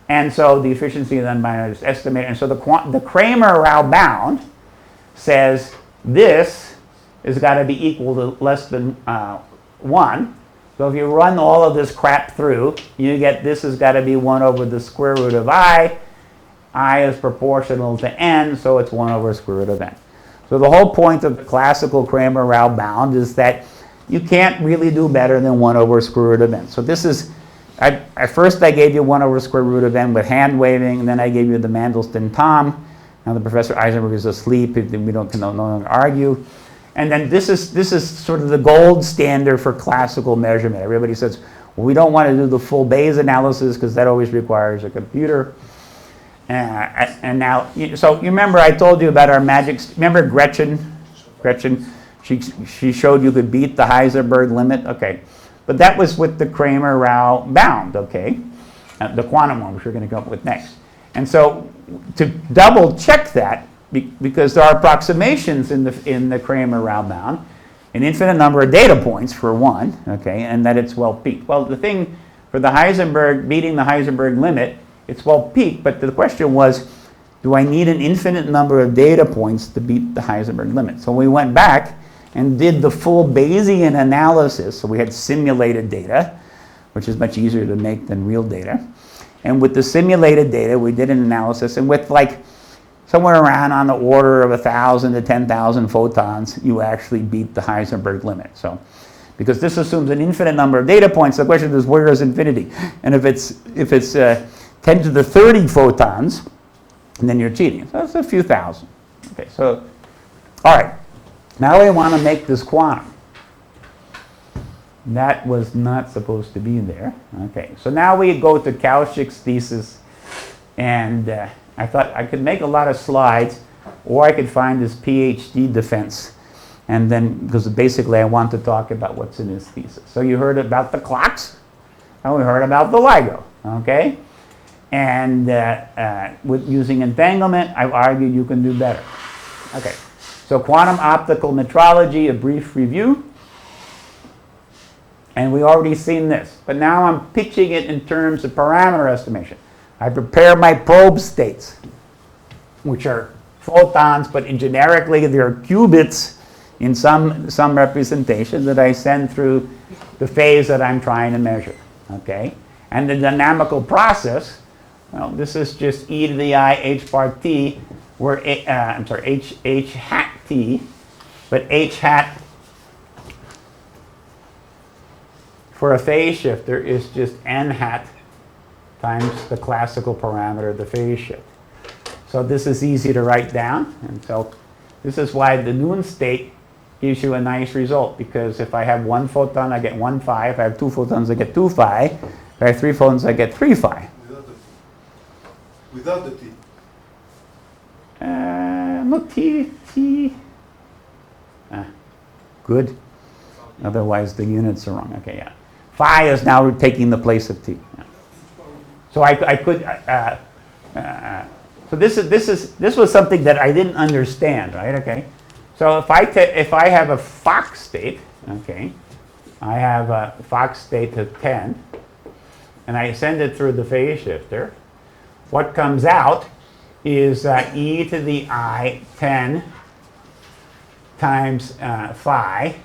And so the efficiency of the unbalanced estimator, and so the Cramer-Rao bound says this has got to be equal to less than 1. So if you run all of this crap through, you get this has got to be 1 over the square root of I. I is proportional to n, so it's 1 over square root of n. So the whole point of the classical Cramer-Rao bound is that you can't really do better than 1 over square root of n. So this is, at first I gave you 1 over square root of n with hand waving, and then I gave you the Mandelstam Tom. Now the Professor Eisenberg is asleep, we can no longer argue. And then this is sort of the gold standard for classical measurement. Everybody says, well, we don't want to do the full Bayes analysis because that always requires a computer. And now, so you remember I told you about our magic, remember Gretchen, she showed you could beat the Heisenberg limit, okay. But that was with the Cramer-Rao bound, okay. The quantum one, which we're going to come up with next. And so to double check that, because there are approximations in the Cramer-Rao bound, an infinite number of data points for one, okay, and that it's well peaked. Well, the thing for the Heisenberg, beating the Heisenberg limit, it's well peaked, but the question was, do I need an infinite number of data points to beat the Heisenberg limit? So we went back and did the full Bayesian analysis. So we had simulated data, which is much easier to make than real data. And with the simulated data, we did an analysis, and with like somewhere around on the order of 1,000 to 10,000 photons, you actually beat the Heisenberg limit. So, because this assumes an infinite number of data points, the question is, where is infinity? And if it's 10 to the 30 photons, then you're cheating. So that's a few thousand. Okay, so, all right. Now we want to make this quantum. That was not supposed to be there. Okay, so now we go to Kaushik's thesis, and I thought I could make a lot of slides, or I could find his PhD defense, and then, because basically I want to talk about what's in his thesis. So you heard about the clocks, and we heard about the LIGO, okay? And with using entanglement, I've argued you can do better. Okay, so quantum optical metrology, a brief review. And we already seen this, but now I'm pitching it in terms of parameter estimation. I prepare my probe states, which are photons, but generically they're qubits in some representation that I send through the phase that I'm trying to measure. Okay, and the dynamical process. Well, this is just e to the I h bar t, where h hat t, but h hat for a phase shifter is just n hat times the classical parameter of the phase shift. So this is easy to write down, and so this is why the Noon state gives you a nice result, because if I have one photon, I get 1 phi. If I have 2 photons, I get 2 phi. If I have 3 photons, I get 3 phi. Without the t. No, t. Good. Otherwise, the units are wrong. Okay, yeah. Phi is now taking the place of t. Yeah. So I could. So this was something that I didn't understand, right? Okay. So if I have a Fox state, okay, I have a Fox state of 10, and I send it through the phase shifter. What comes out is e to the I 10 times phi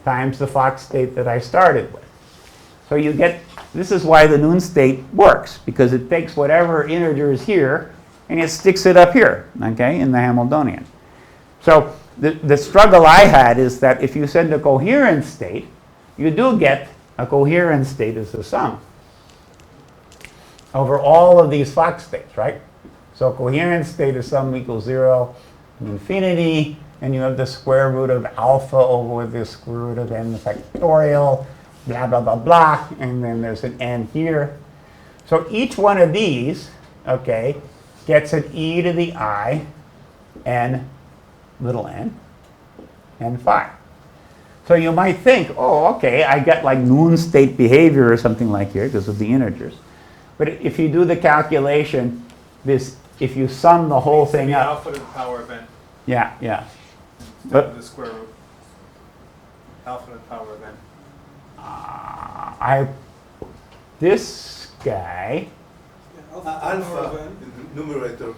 times the Fox state that I started with. So you get, this is why the Noon state works, because it takes whatever integer is here and it sticks it up here, okay, in the Hamiltonian. So the struggle I had is that if you send a coherent state, you do get a coherent state as a sum over all of these Fox states, right? So coherent state is sum equals 0 to infinity, and you have the square root of alpha over the square root of n factorial, blah, blah, blah, blah, and then there's an n here. So each one of these, okay, gets an e to the I n little n phi. So you might think, oh, okay, I got like Noon state behavior or something like here because of the integers. But if you do the calculation, if you sum the whole thing up. Alpha to the power of n. Yeah, yeah. Instead of the square root. Alpha to the power of n. This guy. Alpha in the numerator.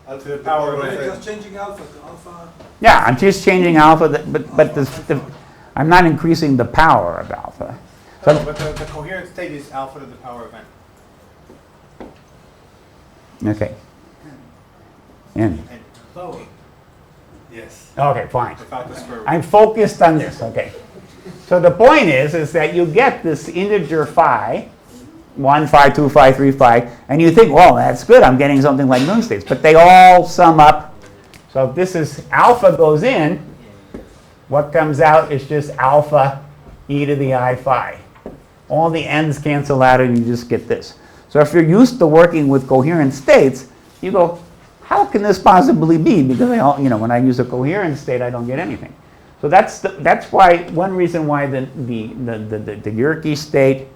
Alpha to the power of n. n. Just changing alpha to alpha. Yeah, I'm just changing alpha, but I'm not increasing the power of alpha. No, but the coherent state is alpha to the power of n. Okay. N. Lower. Yes. Okay, fine. Without the square root. I'm focused on this, okay. So the point is that you get this integer phi, 1 phi, 2 phi, 3 phi, and you think, well, that's good, I'm getting something like Noon states, but they all sum up. So if this is alpha goes in, what comes out is just alpha e to the I phi. All the n's cancel out and you just get this. So if you're used to working with coherent states, you go, how can this possibly be? Because when I use a coherent state, I don't get anything. So that's why one reason why the Yerke state,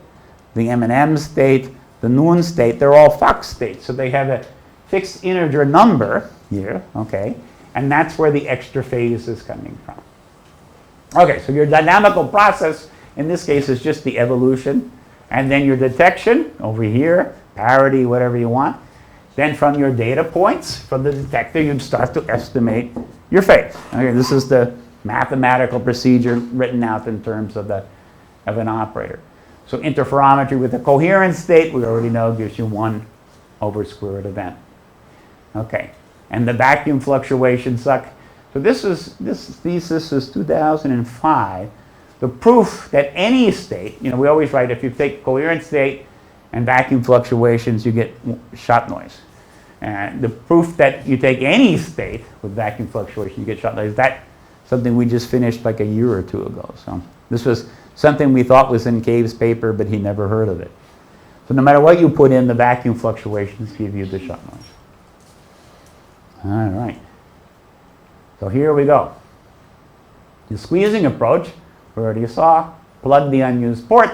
the M&M state, the Noon state, they're all Fox states. So they have a fixed integer number here, okay, and that's where the extra phase is coming from. Okay, so your dynamical process in this case is just the evolution, and then your detection over here, parity, whatever you want. Then from your data points from the detector, you'd start to estimate your phase. Okay, this is the mathematical procedure written out in terms of an operator. So interferometry with a coherent state, we already know, gives you 1 over square root of n. Okay, and the vacuum fluctuations suck. So this thesis is 2005. The proof that any state, we always write if you take coherent state and vacuum fluctuations, you get shot noise. And the proof that you take any state with vacuum fluctuation, you get shot noise. That's something we just finished like a year or two ago. So this was something we thought was in Cave's paper, but he never heard of it. So no matter what you put in, the vacuum fluctuations give you the shot noise. All right. So here we go. The squeezing approach, we already saw, plug the unused port.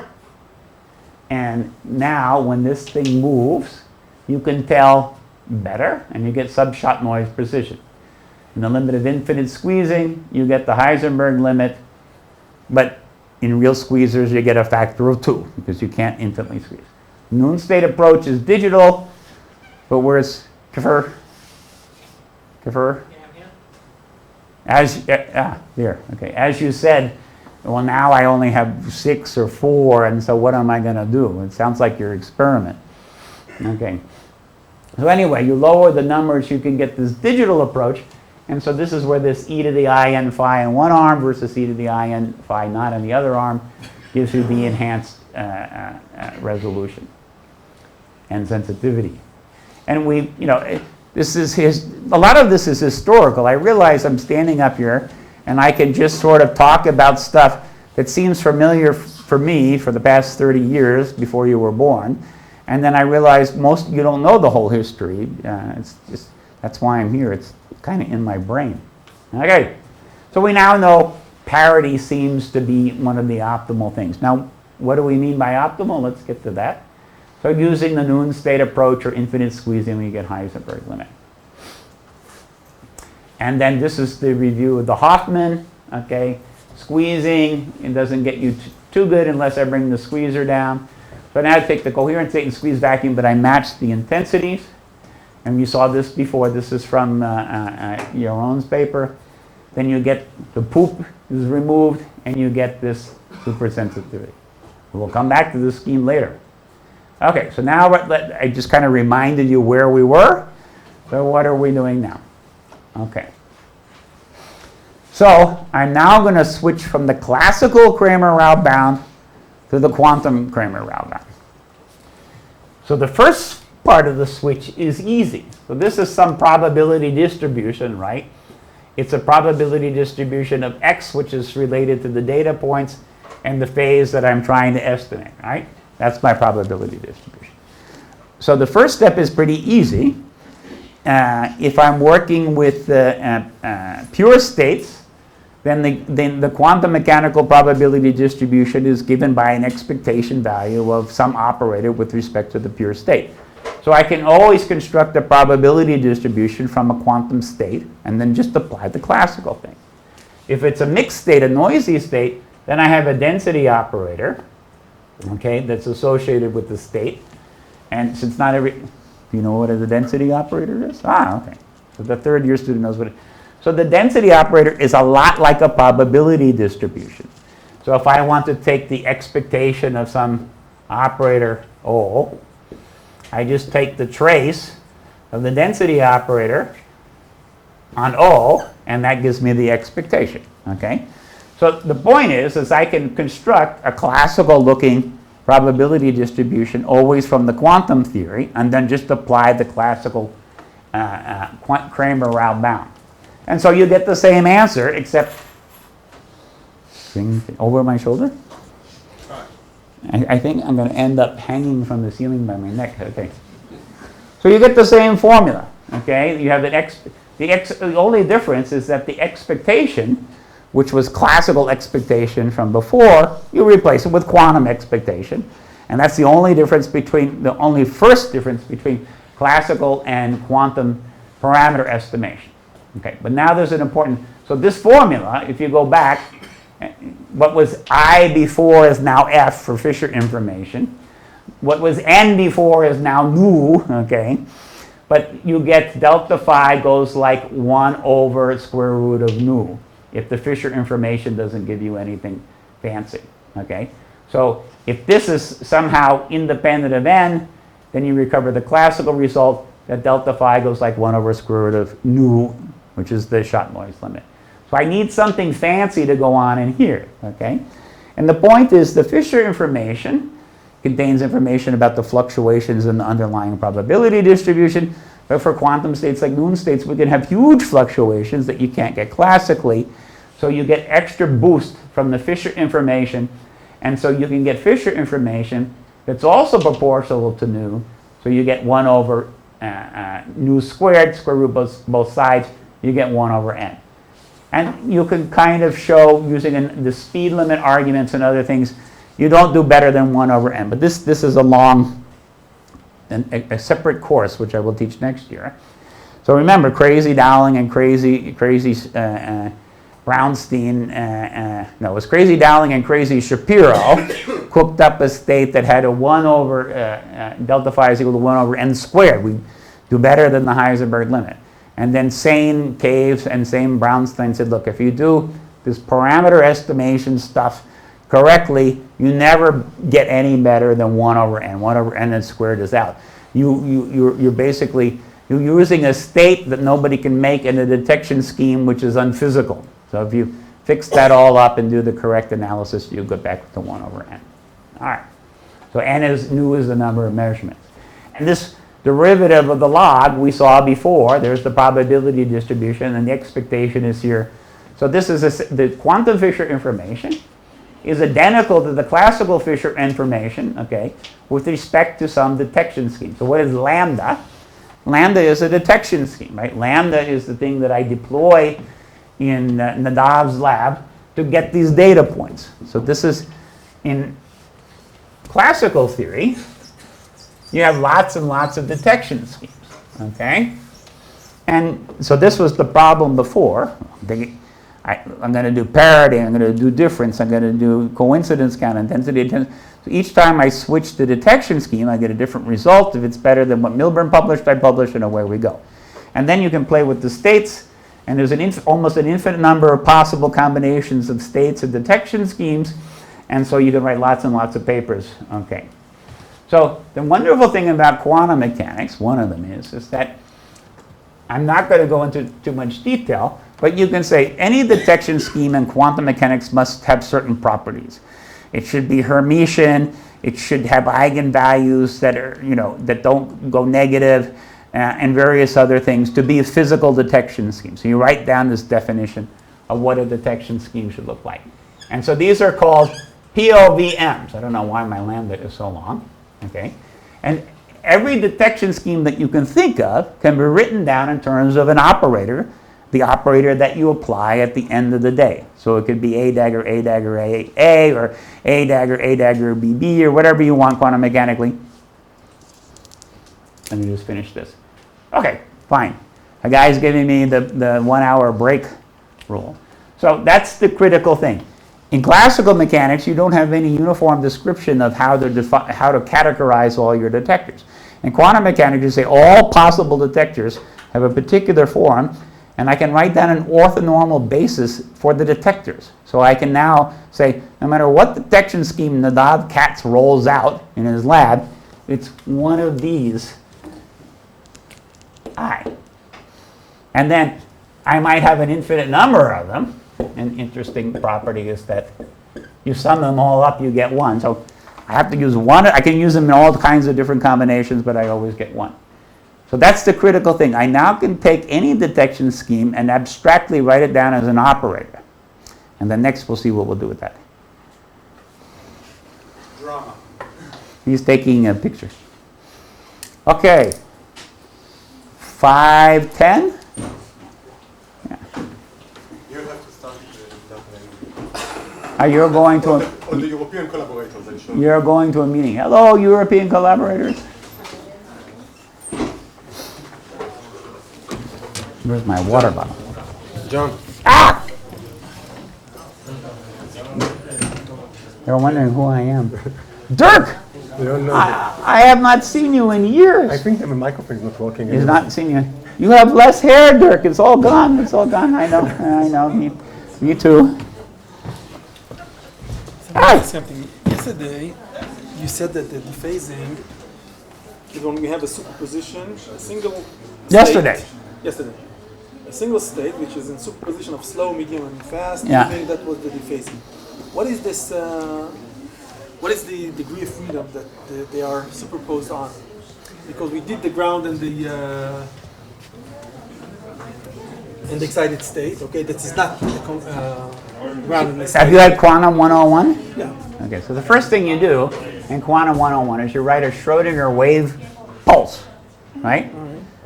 And now when this thing moves, you can tell better, and you get sub-shot noise precision. In the limit of infinite squeezing, you get the Heisenberg limit, but in real squeezers, you get a factor of 2 because you can't infinitely squeeze. Noon state approach is digital, but where's Kafir? There. Okay. As you said, well, now I only have 6 or 4, and so what am I going to do? It sounds like your experiment. Okay. So anyway, you lower the numbers, you can get this digital approach, and so this is where this e to the in phi in one arm versus e to the in phi not in the other arm gives you the enhanced resolution and sensitivity. And a lot of this is historical. I realize I'm standing up here and I can just sort of talk about stuff that seems familiar for me for the past 30 years before you were born. And then I realize you don't know the whole history. That's why I'm here. It's kind of in my brain. Okay, so we now know parity seems to be one of the optimal things. Now, what do we mean by optimal? Let's get to that. So using the Noon state approach or infinite squeezing, we get Heisenberg limit. And then this is the review of the Hoffman. Okay, squeezing, it doesn't get you too good unless I bring the squeezer down. So now I take the coherent state and squeeze vacuum, but I match the intensities. And you saw this before. This is from Yaron's paper. Then you get the poop is removed, and you get this super sensitivity. We'll come back to this scheme later. Okay, so now I just kind of reminded you where we were. So what are we doing now? Okay. So I'm now going to switch from the classical Cramer-Rao bound to the quantum Cramer-Rao bound. So the first part of the switch is easy. So this is some probability distribution, right? It's a probability distribution of x, which is related to the data points and the phase that I'm trying to estimate, right? That's my probability distribution. So the first step is pretty easy. If I'm working with pure states, then the quantum mechanical probability distribution is given by an expectation value of some operator with respect to the pure state. So I can always construct a probability distribution from a quantum state and then just apply the classical thing. If it's a mixed state, a noisy state, then I have a density operator, okay, that's associated with the state. And since not every, do you know what a density operator is? Okay. So the third year student knows what it is. So the density operator is a lot like a probability distribution. So if I want to take the expectation of some operator O, I just take the trace of the density operator on O, and that gives me the expectation, okay? So the point is I can construct a classical looking probability distribution always from the quantum theory, and then just apply the classical Cramer-Rao bound. And so you get the same answer, except over my shoulder. I think I'm going to end up hanging from the ceiling by my neck. Okay. So you get the same formula. Okay. You have the only difference is that the expectation, which was classical expectation from before, you replace it with quantum expectation, and that's the only difference the only first difference between classical and quantum parameter estimation. Okay. But now there's an important. So this formula, if you go back What was I before is now F for Fisher information. What was N before is now nu, okay? But you get delta phi goes like 1 over square root of nu if the Fisher information doesn't give you anything fancy, okay? So if this is somehow independent of N, then you recover the classical result that delta phi goes like 1 over square root of nu, which is the shot noise limit. So I need something fancy to go on in here, okay? And the point is the Fisher information contains information about the fluctuations in the underlying probability distribution, but for quantum states like Noon states, we can have huge fluctuations that you can't get classically, so you get extra boost from the Fisher information, and so you can get Fisher information that's also proportional to nu, so you get 1 over nu squared, square root both sides, you get 1 over n. And you can kind of show, using the speed limit arguments and other things, you don't do better than 1 over n. But this is a separate course, which I will teach next year. So remember, crazy Dowling and crazy Brownstein, no, it was crazy Dowling and crazy Shapiro cooked up a state that had a 1 over, delta phi is equal to 1 over n squared. We do better than the Heisenberg limit. And then Sane, Caves, and same Brownstein said, look, if you do this parameter estimation stuff correctly, you never get any better than 1 over n. 1 over n and squared is out. You're basically, you're using a state that nobody can make in a detection scheme which is unphysical. So if you fix that all up and do the correct analysis, you go back to 1 over n. All right. So n is, nu is the number of measurements. And this derivative of the log we saw before, there's the probability distribution, and the expectation is here. So this is the quantum Fisher information is identical to the classical Fisher information, okay, with respect to some detection scheme. So what is lambda? Lambda is a detection scheme, right? Lambda is the thing that I deploy in Nadav's lab to get these data points. So this is, in classical theory, you have lots and lots of detection schemes, okay? And so this was the problem before. I'm going to do parity, I'm going to do difference, I'm going to do coincidence count, intensity. So each time I switch the detection scheme, I get a different result. If it's better than what Milburn published, I publish, and away we go. And then you can play with the states, and there's almost an infinite number of possible combinations of states and detection schemes, and so you can write lots and lots of papers, okay? So the wonderful thing about quantum mechanics, one of them is that I'm not going to go into too much detail, but you can say any detection scheme in quantum mechanics must have certain properties. It should be Hermitian, it should have eigenvalues that are, that don't go negative, and various other things to be a physical detection scheme. So you write down this definition of what a detection scheme should look like. And so these are called POVMs. I don't know why my lambda is so long. Okay, and every detection scheme that you can think of can be written down in terms of an operator, the operator that you apply at the end of the day. So it could be A dagger, A dagger, A, or A dagger, B, B, or whatever you want quantum mechanically. Let me just finish this. Okay, fine. A guy's giving me the 1 hour break rule. So that's the critical thing. In classical mechanics, you don't have any uniform description of how to categorize all your detectors. In quantum mechanics, you say all possible detectors have a particular form, and I can write down an orthonormal basis for the detectors. So I can now say, no matter what detection scheme Nadav Katz rolls out in his lab, it's one of these I. And then I might have an infinite number of them. An interesting property is that you sum them all up, you get 1. So I have to use 1. I can use them in all kinds of different combinations, but I always get 1. So that's the critical thing. I now can take any detection scheme and abstractly write it down as an operator. And then next we'll see what we'll do with that. Drama. He's taking a picture. Okay. 5:10. You're going to On the European collaborators, I showed. You're going to a meeting. Hello, European collaborators. Where's my water bottle? John. Ah! They're wondering who I am. Dirk! They don't know. I have not seen you in years. I think the microphone is not working. He's anymore. not seen you. You have less hair, Dirk. It's all gone. It's all gone. I know. Me too. Something. Yesterday, you said that the phasing is when we have a superposition, a single. Yesterday. State, yesterday, a single state which is in superposition of slow, medium, and fast. Yeah. I think that was the dephasing. What is this? What is the degree of freedom that they are superposed on? Because we did the ground and the excited state. Okay, that is not the ground and the Have you had Quantum 101? Yeah. Okay, so the first thing you do in Quantum 101 is you write a Schrodinger wave pulse, right?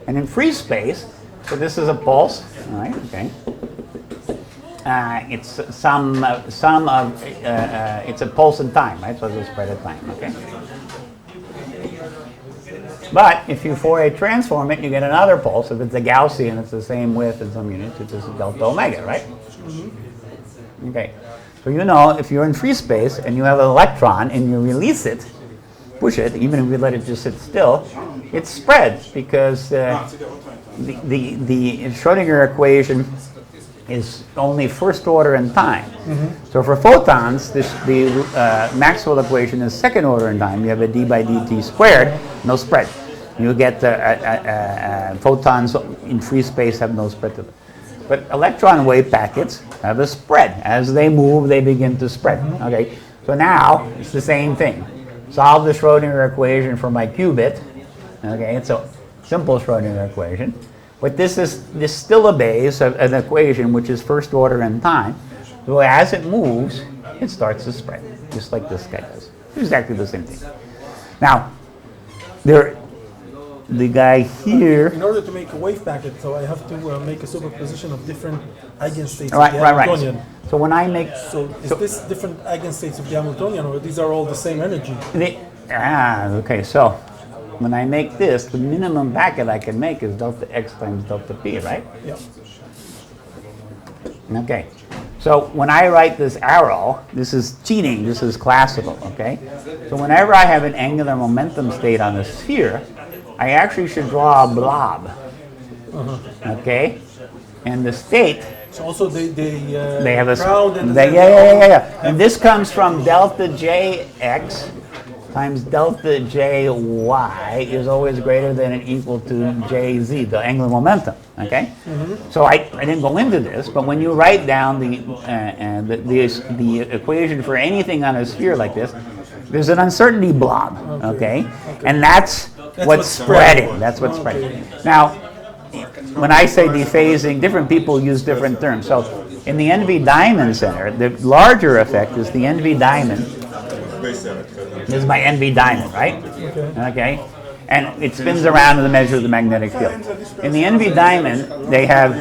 And in free space, so this is a pulse, all right? Okay. It's it's a pulse in time, right? So it's a spread of time, okay? But if you Fourier transform it, you get another pulse. If it's a Gaussian, it's the same width in some units. It's just delta omega, right? Okay. So you know if you're in free space and you have an electron and you release it, push it, even if you let it just sit still, it spreads because the Schrodinger equation is only first order in time. So for photons, the Maxwell equation is second order in time. You have a d by dt squared, no spread. You get photons in free space have no spread to them. But electron wave packets have a spread. As they move, they begin to spread. Okay, so now it's the same thing. Solve the Schrodinger equation for my qubit. Okay, it's a simple Schrodinger equation. But this still obeys an equation which is first order in time. So as it moves, it starts to spread, just like this guy does. Exactly the same thing. Now, the guy here. In order to make a wave packet, so I have to make a superposition of different eigenstates Right. of the Hamiltonian. So when I make So is this different eigenstates of the Hamiltonian, or these are all the same energy? okay, so when I make this, the minimum packet I can make is delta x times delta p, right? Yeah. Okay. So when I write this arrow, this is cheating, this is classical, okay? So whenever I have an angular momentum state on a sphere, I actually should draw a blob, okay? And the state, So also they have a ground and yeah. And this comes from delta jx times delta jy is always greater than or equal to jz, the angular momentum. Okay, so I didn't go into this, but when you write down the equation for anything on a sphere like this, there's an uncertainty blob. Okay, and that's what's spreading. That's what's spreading. Now, when I say dephasing, different people use different terms. So in the NV diamond center, the larger effect is the NV diamond. This is my NV diamond, right? Okay. And it spins around to measure the magnetic field. In the NV diamond, they have,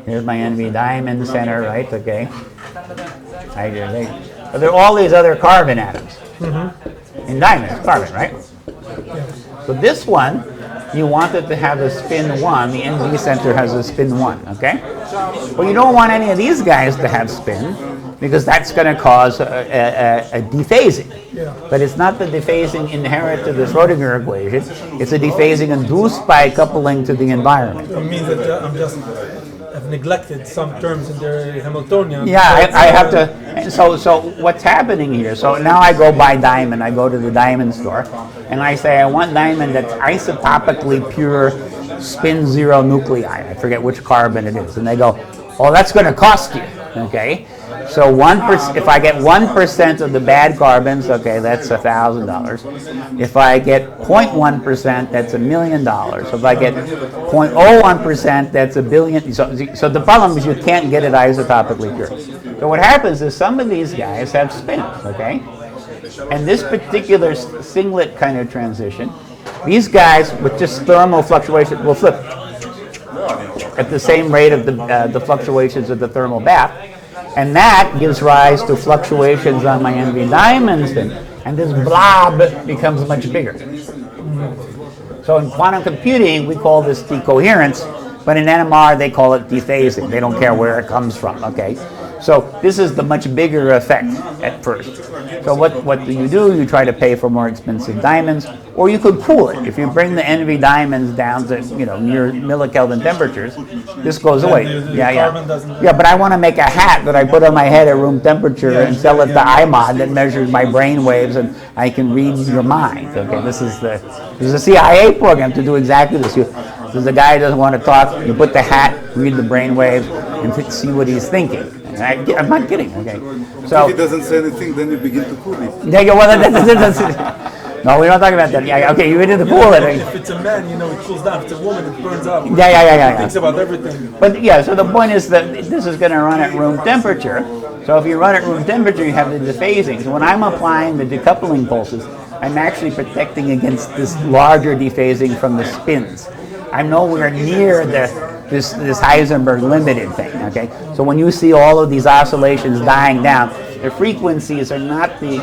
here's my NV diamond center, right? Okay. But there are all these other carbon atoms. In diamond, it's carbon, right? So this one, you want it to have a spin 1. The NV center has a spin 1, okay? Well, you don't want any of these guys to have spin, because that's going to cause a dephasing. But it's not the dephasing inherent to the Schrodinger equation. It's a dephasing induced by coupling to the environment. It means that I've neglected some terms in the Hamiltonian. Yeah, I have to. So what's happening here? So now I go buy diamond. I go to the diamond store, and I say I want diamond that's isotopically pure, spin 0 nuclei. I forget which carbon it is, and they go, "Oh, that's going to cost you." Okay. So 1%, if I get 1% of the bad carbons, okay, that's $1,000. If I get 0.1%, that's $1 million. So if I get 0.01%, that's $1 billion. So the problem is you can't get it isotopically pure. So what happens is some of these guys have spins, okay? And this particular singlet kind of transition, these guys with just thermal fluctuation will flip at the same rate of the fluctuations of the thermal bath. And that gives rise to fluctuations on my NV diamonds, and this blob becomes much bigger. So in quantum computing, we call this decoherence, But in NMR, they call it dephasing. They don't care where it comes from, okay? So this is the much bigger effect at first. So what do? You try to pay for more expensive diamonds, or you could cool it. If you bring the NV diamonds down to near millikelvin temperatures, this goes away. Yeah, but I want to make a hat that I put on my head at room temperature and sell it to iMod that measures my brain waves and I can read your mind. Okay, this is a CIA program to do exactly this. The guy doesn't want to talk. You put the hat, read the brain waves, and see what he's thinking. I'm not kidding. Okay, so if he doesn't say anything, then you begin to cool it. no, we're not talking about that. Yeah, okay, you ready to cool it? If it's a man, it cools down. If it's a woman, it burns up. Yeah. It thinks about everything. But yeah, so the point is that this is going to run at room temperature. So if you run at room temperature, you have the dephasing. So when I'm applying the decoupling pulses, I'm actually protecting against this larger dephasing from the spins. I'm nowhere near this Heisenberg limited thing, okay? So when you see all of these oscillations dying down, the frequencies are not the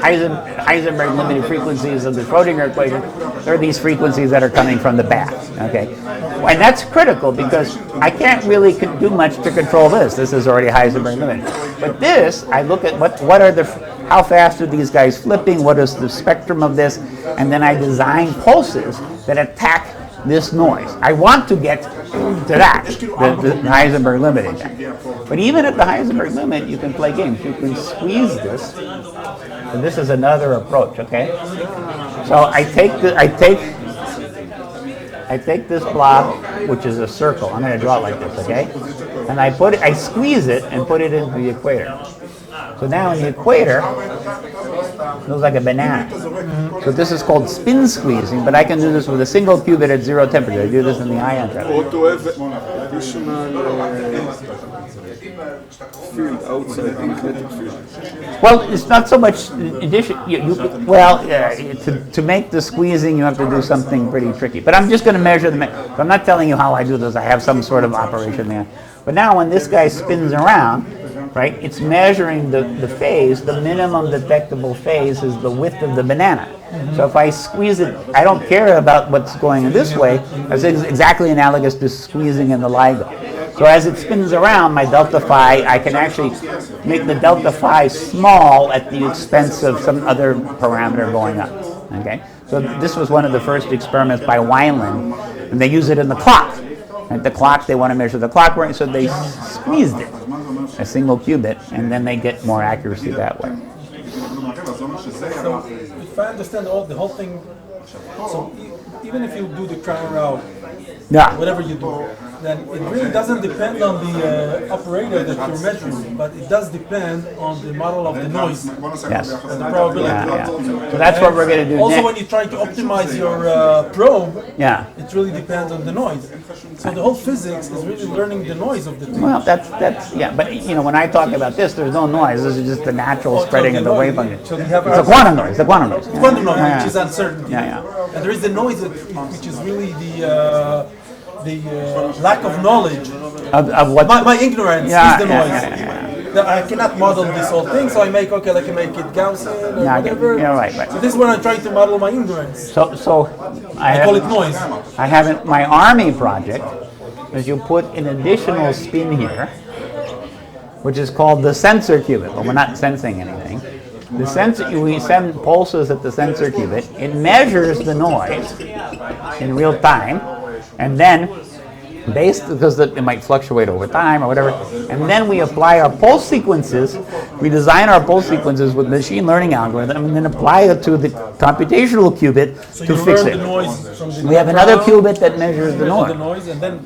Heisenberg limited frequencies of the Schrodinger equation. They're these frequencies that are coming from the back, okay? And that's critical because I can't really do much to control this. This is already Heisenberg limited. But this, I look at how fast are these guys flipping, what is the spectrum of this, and then I design pulses that attack this noise. I want to get to that, the Heisenberg limited. But even at the Heisenberg limit, you can play games. You can squeeze this, and this is another approach, okay? So I take this blob, which is a circle. I'm going to draw it like this, okay? And I squeeze it and put it into the equator. So now in the equator, it looks like a banana. So this is called spin squeezing, but I can do this with a single qubit at 0 temperature. I do this in the ion trap. Or to have additional field outside the magnetic field. Well, it's not so much addition. To make the squeezing, you have to do something pretty tricky. But I'm just going to measure the. So I'm not telling you how I do this. I have some sort of operation there. But now when this guy spins around, right, it's measuring the phase. The minimum detectable phase is the width of the banana. So if I squeeze it, I don't care about what's going in this way. It's exactly analogous to squeezing in the LIGO. So as it spins around, my delta phi, I can actually make the delta phi small at the expense of some other parameter going up. Okay. So this was one of the first experiments by Wineland, and they use it in the clock. At the clock, they want to measure the clock rate, so they squeezed it, a single qubit, and then they get more accuracy that way. So if I understand the whole thing, so even if you do the Cramer out, whatever you do, then it really doesn't depend on the operator that you're measuring, but it does depend on the model of the noise. Yes. And the probability. So that's what we're going to do also, next. when you try to optimize your probe, it really depends on the noise. So the whole physics is really learning the noise of the thing. Well, that's but when I talk about this, there's no noise. This is just the natural spreading of the wave function. So you have it's a quantum noise. Quantum noise, which is uncertainty. And there is the noise which is really the lack of knowledge of what my ignorance is the noise. I cannot model this whole thing, so I can make it Gaussian or whatever. Right. So this is when I'm trying to model my ignorance. So I call it noise. I have it. My Army project is you put an additional spin here, which is called the sensor qubit, but we're not sensing anything. The sensor, we send pulses at the sensor qubit. It measures the noise in real time, and then because it might fluctuate over time or whatever, and then we apply our pulse sequences. We design our pulse sequences with machine learning algorithm, and then apply it to the computational qubit to fix it. We have another qubit that measures the noise. And then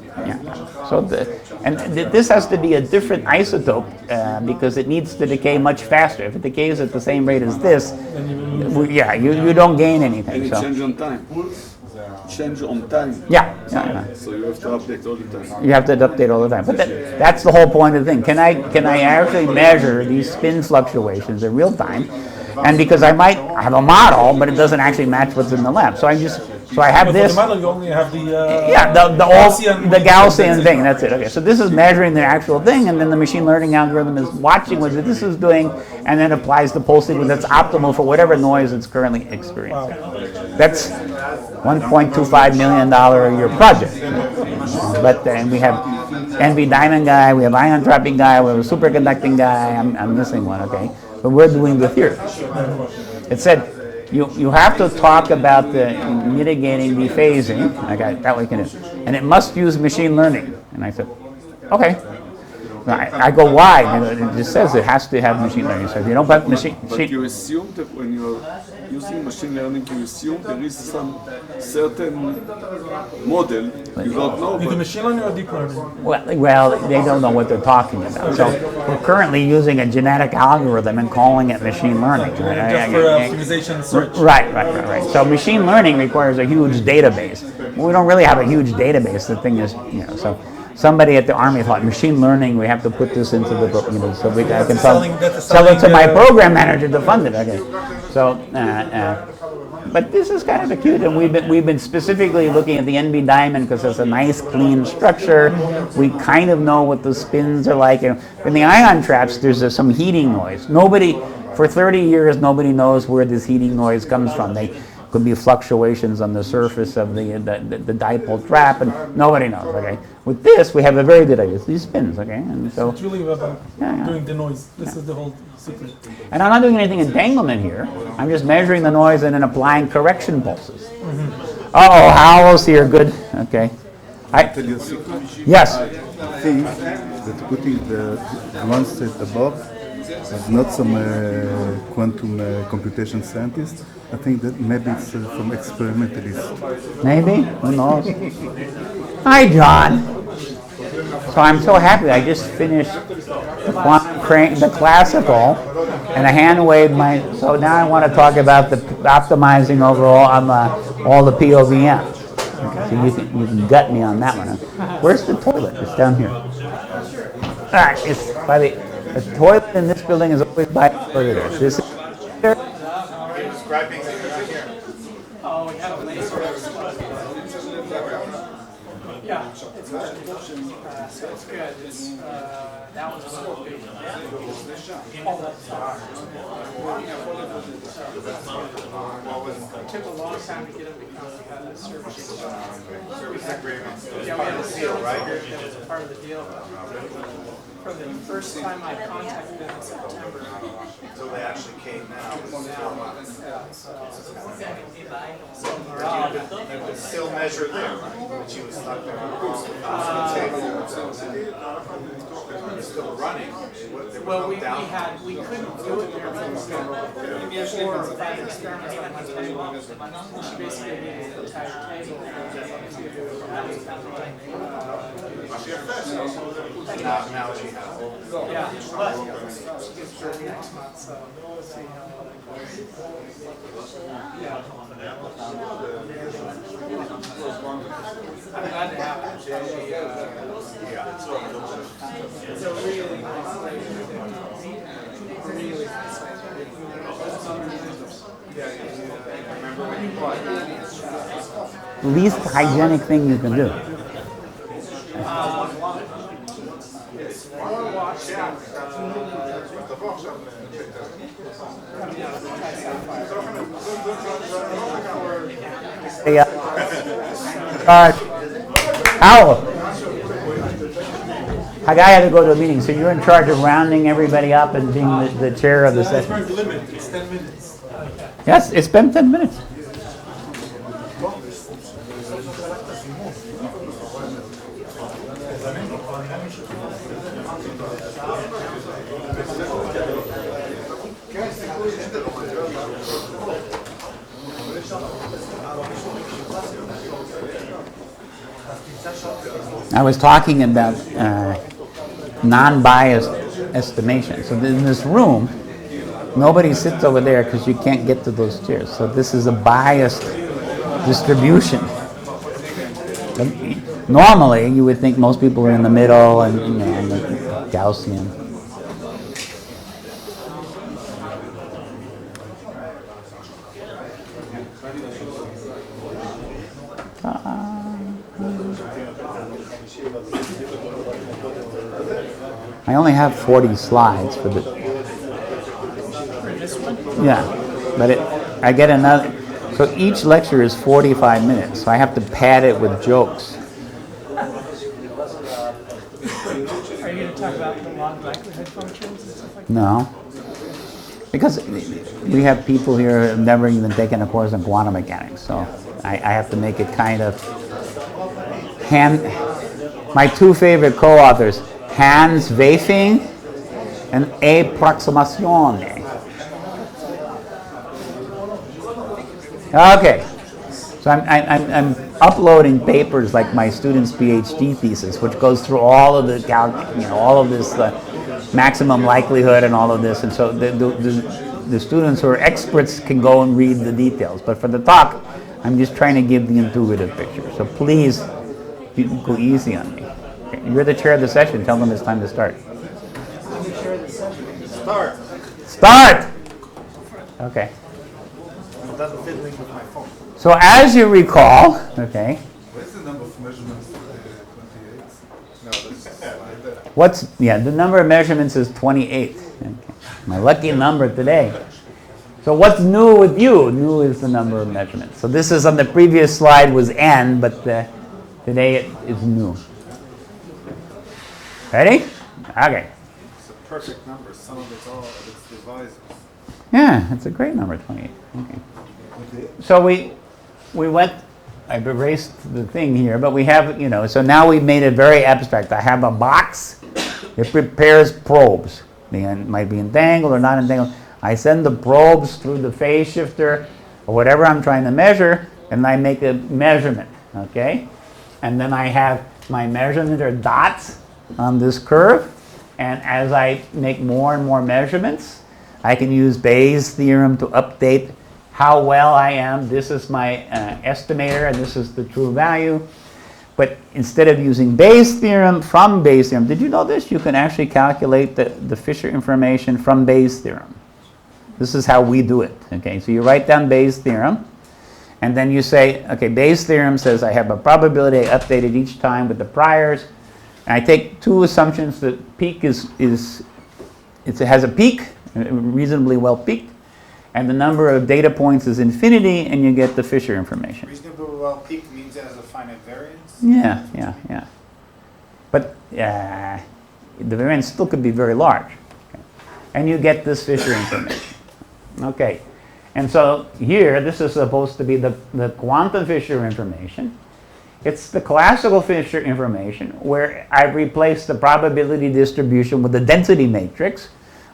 So this has to be a different isotope because it needs to decay much faster. If it decays at the same rate as this, you don't gain anything. And it changes on time. Change on time. Yeah. So you have to update all the time. You have to update all the time. But that's the whole point of the thing. Can I actually measure these spin fluctuations in real time? And because I might have a model, but it doesn't actually match what's in the lab. So I have this. For the model, you only have the Gaussian thing. That's it. Okay. So this is measuring the actual thing, and then the machine learning algorithm is watching what this is doing, and then applies the pulse sequence that's optimal for whatever noise it's currently experiencing. That's $1.25 million a year project. But we have NV diamond guy, we have ion trapping guy, we have a superconducting guy. I'm missing one, okay? But we're doing the theory. It said you have to talk about the mitigating dephasing. Okay, that we can do, and it must use machine learning. And I said, okay. I go, why? And it just says it has to have machine learning. So if you don't put machine... But you assume that when you're using machine learning, you assume there is some certain model you don't know. Either machine learning or deep learning. Well, they don't know what they're talking about. So we're currently using a genetic algorithm and calling it machine learning. Just for optimization and search. Right. So machine learning requires a huge database. We don't really have a huge database. The thing is, so somebody at the Army thought machine learning, we have to put this into the, so I can sell it to my program manager to fund it. Okay. So, but this is kind of cute, and we've been specifically looking at the NB diamond because it's a nice clean structure. We kind of know what the spins are like. In the ion traps, there's some heating noise. For 30 years, nobody knows where this heating noise comes from. They could be fluctuations on the surface of the dipole trap, and nobody knows. Okay, with this we have a very good idea. It's these spins. Okay, and so it's really about doing the noise. This is the whole secret. And I'm not doing anything entanglement here. I'm just measuring the noise and then applying correction pulses. Oh, Howell's here. Good. Okay. Tell you a secret? Yes. I think that putting the one step above is not some quantum computation scientist. I think that maybe it's from experimentalists. Maybe? Who knows? Hi, John. So I'm so happy. I just finished the classical, and I hand waved so now I want to talk about the optimizing overall all the POVM. Okay, so you can gut me on that one. Where's the toilet? It's down here. All right, it's by the toilet in this building is always by Oscillators. This is Describing it here. Oh, we have a laser. Yeah, it's good. So it's good. That one's one of the big ones. It took a long time to get them because we had a service agreement. Yeah, we had a seal, right? That was a part of the deal. For the first time I contacted them in September. So they actually came now. The still measure there, right? But she was stuck there on the It's still running. Well, we couldn't do it there because there were 4 or 5 experiments on one table. She basically needed the entire table Now she has it. yeah, but she gets started next month, so we'll see how that goes. Yeah. I'm glad to have it. It's a really nice place. Really nice least hygienic thing you can do. Howell. A guy had to go to a meeting, so you're in charge of rounding everybody up and being the chair of the session. It's 10 minutes. Yes, it's been 10 minutes. I was talking about non-biased estimation. So in this room, nobody sits over there because you can't get to those chairs. So this is a biased distribution. Normally, you would think most people are in the middle and the Gaussian. I only have 40 slides for the. Yeah, but I get another. So each lecture is 45 minutes, so I have to pad it with jokes. head functions and stuff like that? No. Because we have people here who have never even taken a course in quantum mechanics, so I have to make it kind of my two favorite co-authors, Hans Wefing and Approximazione. Okay, so I'm uploading papers like my student's PhD thesis, which goes through all of the all of this maximum likelihood and all of this, and so the students who are experts can go and read the details. But for the talk, I'm just trying to give the intuitive picture. So please, you can go easy on me. Okay, you're the chair of the session. Tell them it's time to start. Start. Okay. I'm done fiddling with my phone. So as you recall, okay. What is the number of measurements? 28? The number of measurements is 28. Okay. My lucky number today. So what's new with you? New is the number of measurements. So this is on the previous slide was n, but today it is new. Ready? Okay. It's a perfect number. Some of it's all of its divisors. Yeah, it's a great number, 28. Okay. So we went, I've erased the thing here, but we have, so now we've made it very abstract. I have a box. It prepares probes. They might be entangled or not entangled. I send the probes through the phase shifter or whatever I'm trying to measure, and I make a measurement, okay? And then I have my measurement or dots on this curve, and as I make more and more measurements, I can use Bayes' theorem to update how well I am. This is my estimator, and this is the true value. But instead of using Bayes' theorem from Bayes' theorem, did you know this? You can actually calculate the Fisher information from Bayes' theorem. This is how we do it. Okay, so you write down Bayes' theorem, and then you say, okay, Bayes' theorem says I have a probability. I update it each time with the priors. And I take two assumptions. The peak it has a peak, reasonably well peaked, and the number of data points is infinity, and you get the Fisher information. Reasonably well peaked means it has a finite variance? Yeah. But the variance still could be very large. Okay. And you get this Fisher information. Okay. And so here, this is supposed to be the quantum Fisher information. It's the classical Fisher information where I've replaced the probability distribution with the density matrix.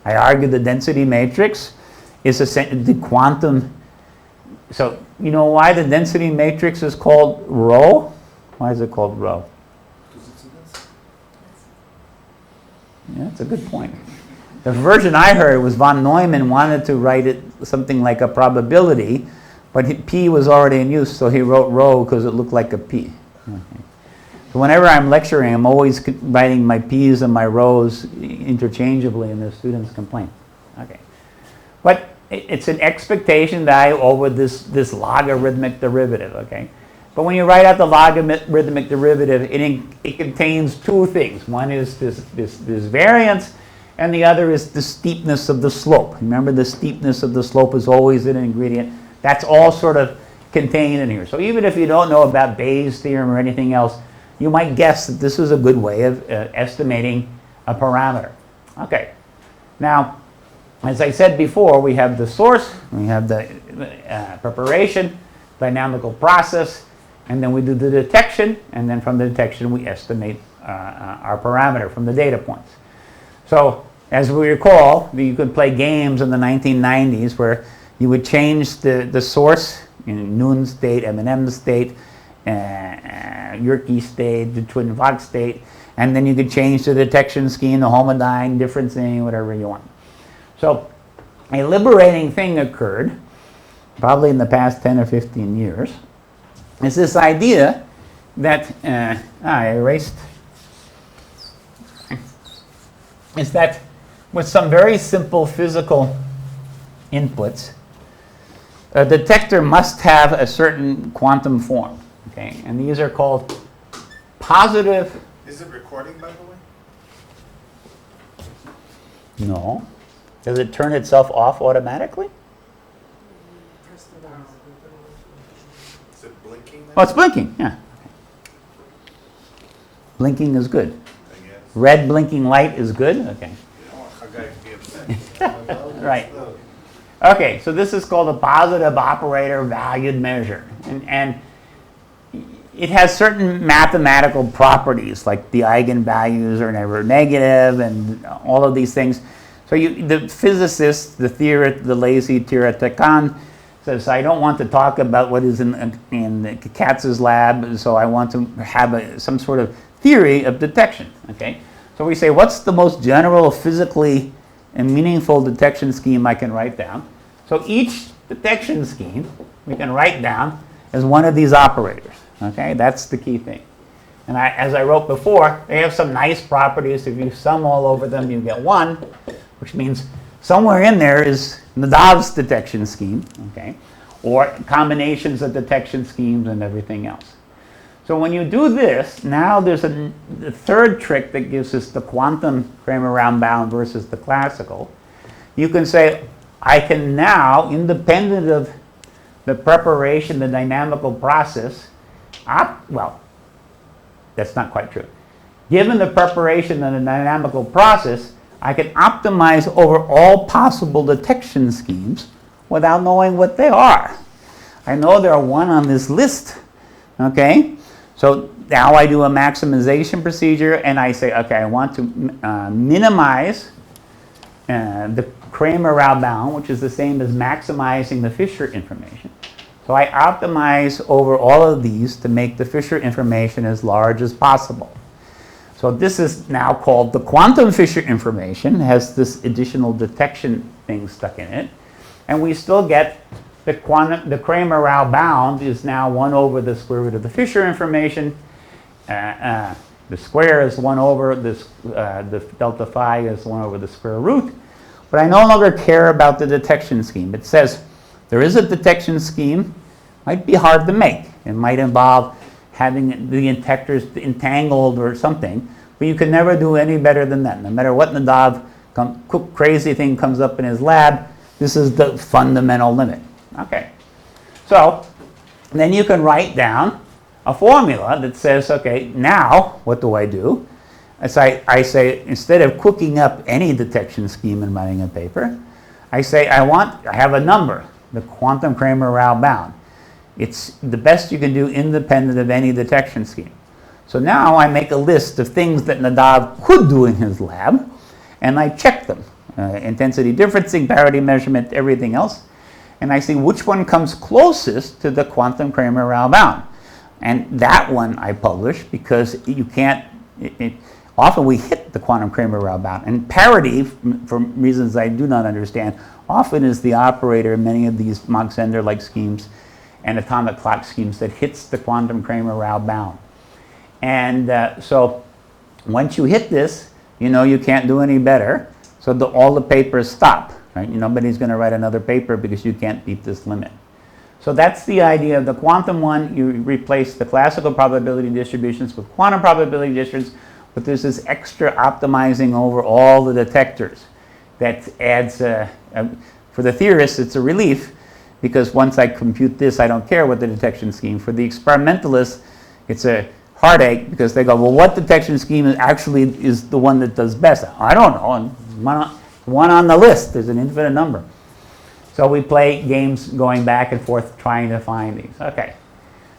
I argue the density matrix is the quantum. So you know why the density matrix is called rho? Why is it called rho? Yeah, that's a good point. The version I heard was von Neumann wanted to write it something like a probability, but P was already in use, so he wrote rho because it looked like a P. Okay. So whenever I'm lecturing, I'm always writing my P's and my rhos interchangeably, and the students complain. Okay. But it's an expectation value over this logarithmic derivative, okay? But when you write out the logarithmic derivative, it contains two things. One is this variance, and the other is the steepness of the slope. Remember, the steepness of the slope is always an ingredient. That's all sort of contained in here. So even if you don't know about Bayes' theorem or anything else, you might guess that this is a good way of estimating a parameter. Okay. Now, as I said before, we have the source, we have the preparation, dynamical process, and then we do the detection, and then from the detection we estimate our parameter from the data points. So, as we recall, you could play games in the 1990s where you would change the source, Noon state, M&M state, Yerke state, the twin Vogt state, and then you could change the detection scheme, the Homodyne, differencing, whatever you want. So a liberating thing occurred, probably in the past 10 or 15 years, is this idea that, I erased, is that with some very simple physical inputs, a detector must have a certain quantum form, okay? And these are called positive. Is it recording, by the way? No. Does it turn itself off automatically? Is it blinking? Oh, it's blinking, yeah. Blinking is good. Red blinking light is good, okay. a guy could be upset. Right. Okay, so this is called a positive operator valued measure. And it has certain mathematical properties, like the eigenvalues are never negative and all of these things. So the physicist, the lazy theoretician, says, I don't want to talk about what is in Katz's lab, so I want to have some sort of theory of detection. Okay, so we say, what's the most general, physically and meaningful detection scheme I can write down? So each detection scheme we can write down as one of these operators. Okay, that's the key thing. And as I wrote before, they have some nice properties. If you sum all over them, you get 1, which means somewhere in there is Nadav's detection scheme, okay, or combinations of detection schemes and everything else. So when you do this, now there's the third trick that gives us the quantum Cramer round bound versus the classical. You can say, I can now, independent of the preparation, the dynamical process, well, that's not quite true. Given the preparation and the dynamical process, I can optimize over all possible detection schemes without knowing what they are. I know there are 1 on this list, okay? So now I do a maximization procedure and I say, okay, I want to minimize the Cramer round bound, which is the same as maximizing the Fisher information. So I optimize over all of these to make the Fisher information as large as possible. So this is now called the quantum Fisher information. It has this additional detection thing stuck in it. And we still get the Cramer round bound is now 1 over the square root of the Fisher information. The square is 1 over this, the delta phi is 1 over the square root. But I no longer care about the detection scheme. It says there is a detection scheme. Might be hard to make. It might involve having the detectors entangled or something, but you can never do any better than that. No matter what Nadav crazy thing comes up in his lab, this is the fundamental limit. Okay, so then you can write down a formula that says, okay, now what do I do? I say instead of cooking up any detection scheme and writing a paper, I say I have a number, the quantum Cramer round bound. It's the best you can do independent of any detection scheme. So now I make a list of things that Nadav could do in his lab, and I check them. Intensity differencing, parity measurement, everything else. And I see which one comes closest to the quantum Cramer round bound. And that one I publish because you can't, often we hit the quantum Cramer round bound. And parity, for reasons I do not understand, often is the operator in many of these Mach-Zehnder-like schemes and atomic clock schemes that hits the quantum Cramer round bound. And so once you hit this, you know you can't do any better. So all the papers stop. Right? Nobody's going to write another paper because you can't beat this limit. So that's the idea of the quantum one. You replace the classical probability distributions with quantum probability distributions, but there's this extra optimizing over all the detectors. That adds, for the theorists, it's a relief, because once I compute this, I don't care what the detection scheme. For the experimentalists, it's a heartache, because they go, well, what detection scheme actually is the one that does best? I don't know. And one on the list. There's an infinite number. So we play games going back and forth trying to find these. Okay.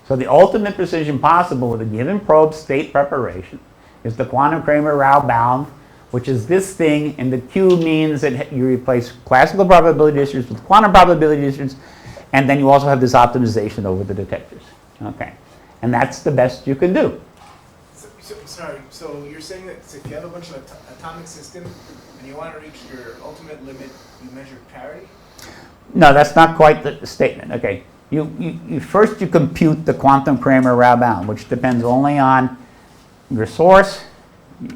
So the ultimate precision possible with a given probe state preparation is the quantum Cramer round bound, which is this thing, and the Q means that you replace classical probability distributions with quantum probability distributions, and then you also have this optimization over the detectors. Okay. And that's the best you can do. Sorry, so you're saying that if you have a bunch of atomic systems and you want to reach your ultimate limit, you measure parity? No, that's not quite the statement. Okay. First you compute the quantum Cramer round bound, which depends only on your source,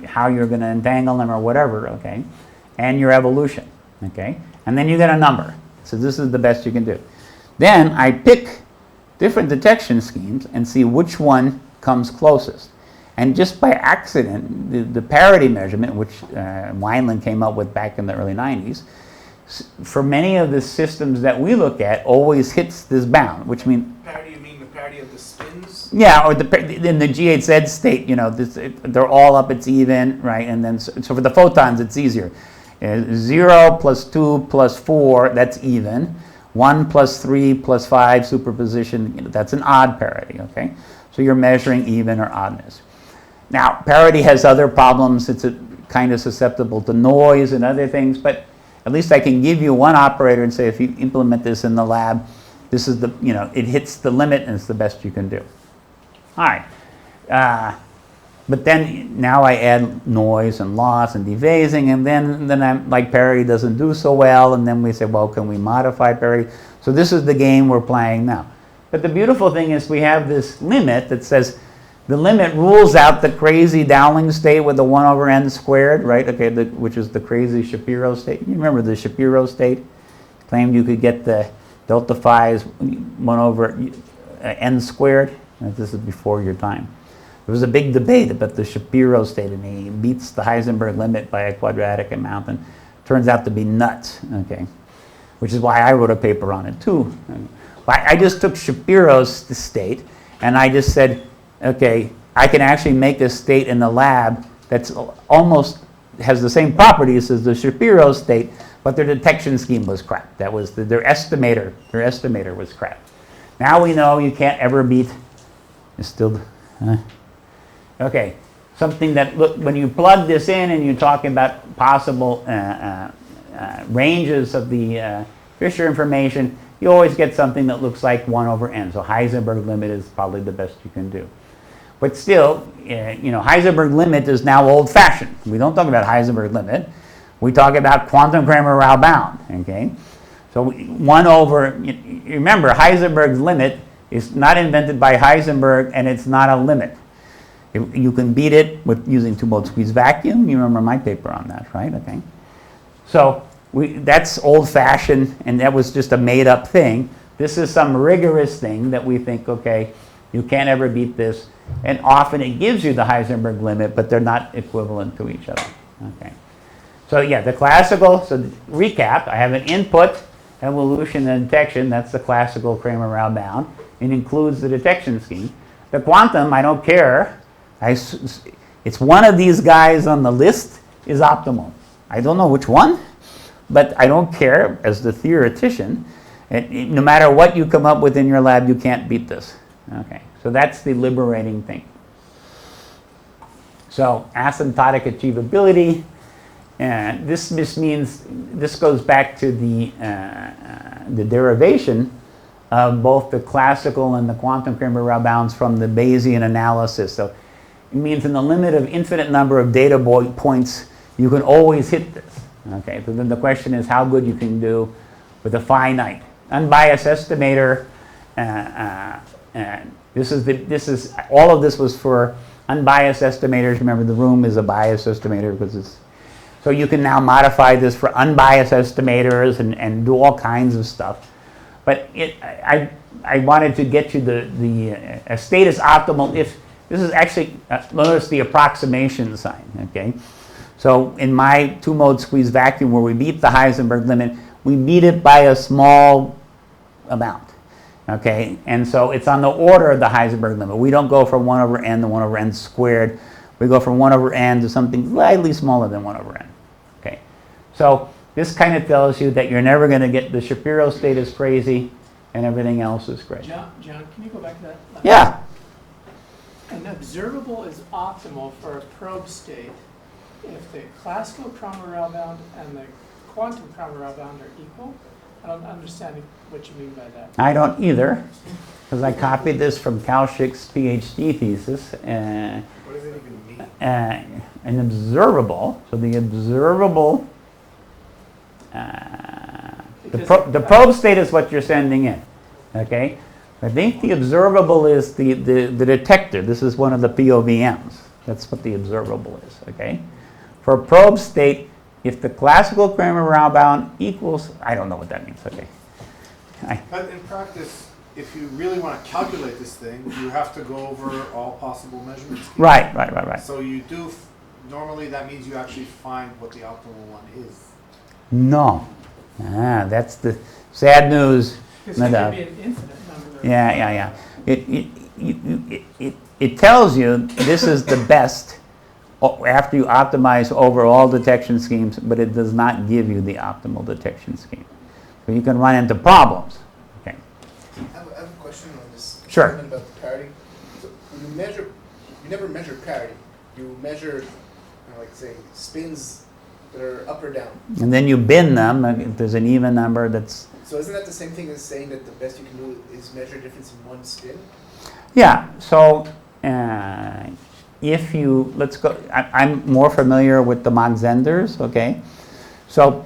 how you're going to entangle them or whatever, okay, and your evolution, okay, and then you get a number. So this is the best you can do. Then I pick different detection schemes and see which one comes closest. And just by accident, the parity measurement, which Wineland came up with back in the early 90s, for many of the systems that we look at, always hits this bound, which means... Parity, you mean the parity of the spins? Yeah, or in the G8Z state, you know, they're all up, it's even, right? And then, so for the photons, it's easier. 0 plus 2 plus 4, that's even. 1 plus 3 plus 5 superposition, that's an odd parity, okay? So you're measuring even or oddness. Now, parity has other problems. It's kind of susceptible to noise and other things, but at least I can give you one operator and say if you implement this in the lab, this is the, it hits the limit and it's the best you can do. All right. But then now I add noise and loss and dephasing, and then I'm like parity doesn't do so well, and then we say, well, can we modify parity? So this is the game we're playing now. But the beautiful thing is we have this limit that says the limit rules out the crazy Dowling state with the 1 over n squared, right? Okay, which is the crazy Shapiro state. You remember the Shapiro state? Claimed you could get the delta phi is 1 over n squared. This is before your time. There was a big debate about the Shapiro state, and he beats the Heisenberg limit by a quadratic amount, and turns out to be nuts, okay? Which is why I wrote a paper on it too. I just took Shapiro's state, and I just said, okay, I can actually make a state in the lab that's almost has the same properties as the Shapiro state, but their detection scheme was crap. That was their estimator. Their estimator was crap. Now we know you can't ever beat. It's still. Okay, something that, look, when you plug this in and you're talking about possible ranges of the Fisher information, you always get something that looks like 1 over n. So Heisenberg limit is probably the best you can do. But still, Heisenberg limit is now old-fashioned. We don't talk about Heisenberg limit. We talk about quantum Cramer-Rao bound, okay? So 1 over, you remember, Heisenberg's limit is not invented by Heisenberg, and it's not a limit. You can beat it with using two-mode squeeze vacuum. You remember my paper on that, right? Okay. So that's old-fashioned, and that was just a made-up thing. This is some rigorous thing that we think, okay, you can't ever beat this. And often it gives you the Heisenberg limit, but they're not equivalent to each other. Okay. So yeah, the classical, so recap, I have an input, evolution, and detection. That's the classical Cramer-Rao bound. It includes the detection scheme. The quantum, I don't care. It's one of these guys on the list is optimal. I don't know which one, but I don't care as the theoretician. No matter what you come up with in your lab, you can't beat this. Okay, so that's the liberating thing. So asymptotic achievability, this just means, this goes back to the derivation of both the classical and the quantum Cramer-Rao bounds from the Bayesian analysis. So it means in the limit of infinite number of data points, you can always hit this. Okay, so then the question is how good you can do with a finite. Unbiased estimator, all of this was for unbiased estimators. Remember, the room is a biased estimator because it's, so you can now modify this for unbiased estimators and do all kinds of stuff. But I wanted to get you a state is optimal if, this is actually, notice the approximation sign, okay? So in my two-mode squeeze vacuum where we beat the Heisenberg limit, we beat it by a small amount, okay? And so it's on the order of the Heisenberg limit. We don't go from 1 over n to 1 over n squared. We go from 1 over n to something slightly smaller than 1 over n, okay? So this kind of tells you that you're never going to get, the Shapiro state is crazy and everything else is great. John, can you go back to that? Yeah. An observable is optimal for a probe state if the classical Cramer-Rao bound and the quantum Cramer-Rao bound are equal. I don't understand what you mean by that. I don't either, because I copied this from Kaushik's PhD thesis. What does it even mean? An observable, so the observable, the probe state is what you're sending in, okay? I think the observable is the detector. This is one of the POVMs. That's what the observable is, okay? For a probe state, if the classical Cramer-Rao bound equals, I don't know what that means, okay? But in practice, if you really want to calculate this thing, you have to go over all possible measurements. Right. So you do, normally that means you actually find what the optimal one is. No. That's the sad news. Because it could be an infinite number. Yeah. It tells you this is the best after you optimize over all detection schemes, but it does not give you the optimal detection scheme. So you can run into problems. Okay. I have a question on this. Sure. About the parity. So when you never measure parity. You measure, like say, spins that are up or down. And then you bin them. If there's an even number that's... So isn't that the same thing as saying that the best you can do is measure difference in one spin? Yeah. So if you, let's go, I'm more familiar with the Mach-Zehnders, okay? So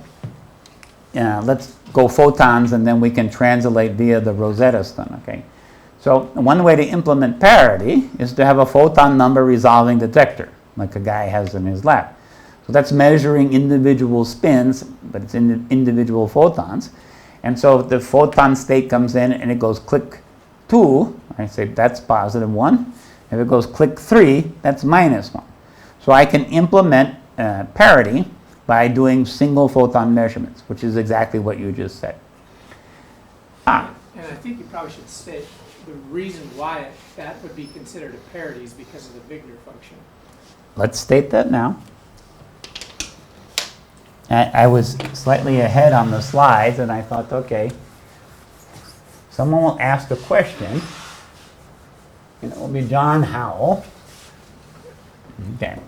let's go photons, and then we can translate via the Rosetta Stone, okay? So one way to implement parity is to have a photon number resolving detector, like a guy has in his lab. So that's measuring individual spins, but it's in individual photons. And so if the photon state comes in and it goes click 2, I say that's positive 1. If it goes click 3, that's minus 1. So I can implement parity by doing single photon measurements, which is exactly what you just said. And I think you probably should state the reason why that would be considered a parity is because of the Vigenere function. Let's state that now. I was slightly ahead on the slides, and I thought, okay, someone will ask a question, and it will be John Howell. Okay.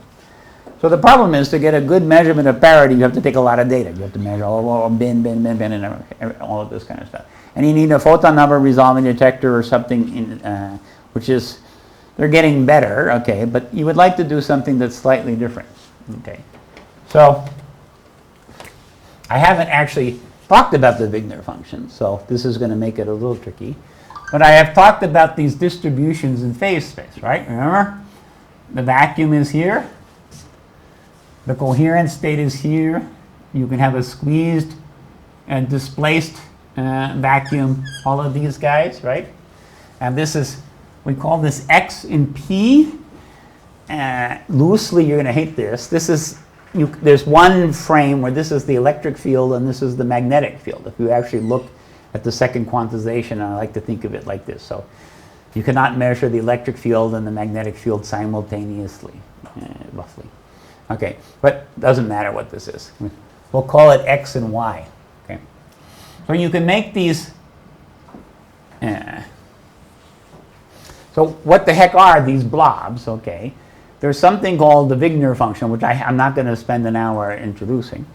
So the problem is, to get a good measurement of parity, you have to take a lot of data. You have to measure all bin, and all of this kind of stuff. And you need a photon number resolving detector or something, which is, they're getting better, okay, but you would like to do something that's slightly different, okay. So I haven't actually talked about the Vigenere function, so this is going to make it a little tricky. But I have talked about these distributions in phase space, right? Remember? The vacuum is here. The coherent state is here. You can have a squeezed and displaced vacuum, all of these guys, right? And this is, we call this X in P. Loosely, you're going to hate this. This is, there's one frame where this is the electric field and this is the magnetic field. If you actually look at the second quantization, I like to think of it like this. So you cannot measure the electric field and the magnetic field simultaneously, roughly. Okay, but it doesn't matter what this is. We'll call it X and Y. Okay, so you can make these. So what the heck are these blobs? Okay, there's something called the Vigenere function, which I'm not going to spend an hour introducing,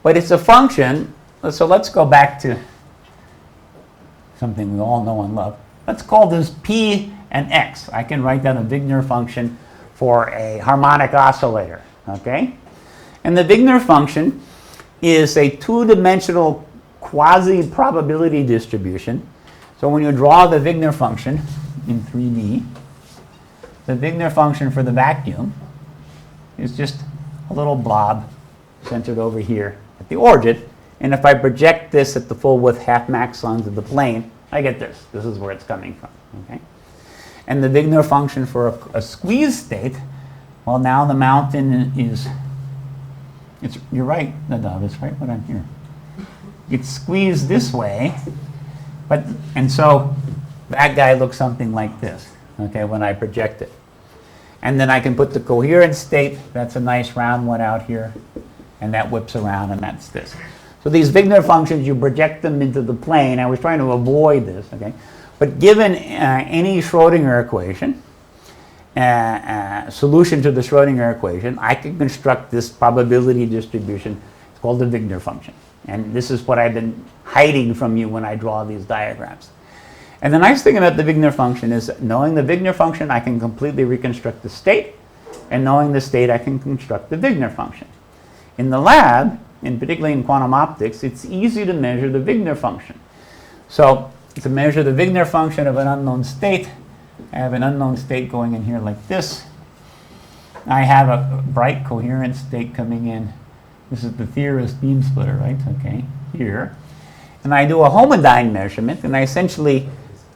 but it's a function. So let's go back to something we all know and love. Let's call this P and X. I can write down a Vigenere function for a harmonic oscillator. Okay, and the Vigenere function is a two-dimensional quasi-probability distribution. So when you draw the Vigenere function in 3D, the Vigenere function for the vacuum is just a little blob centered over here at the origin. And if I project this at the full width half max onto the plane, I get this. This is where it's coming from. Okay, and the Vigenere function for a squeeze state. Well, now the mountain is, you're right, Nadav, it's right what I'm here. It's squeezed this way, and so that guy looks something like this, okay, when I project it. And then I can put the coherent state, that's a nice round one out here, and that whips around, and that's this. So these Vigenere functions, you project them into the plane. I was trying to avoid this, okay? But given any Schrodinger equation, solution to the Schrodinger equation, I can construct this probability distribution. It's called the Vigenere function. And this is what I've been hiding from you when I draw these diagrams. And the nice thing about the Vigenere function is, knowing the Vigenere function, I can completely reconstruct the state. And knowing the state, I can construct the Vigenere function. In the lab, and particularly in quantum optics, it's easy to measure the Vigenere function. So to measure the Vigenere function of an unknown state, I have an unknown state going in here like this. I have a bright coherent state coming in. This is the theorist beam splitter, right? Okay, here. And I do a Homodyne measurement, and I essentially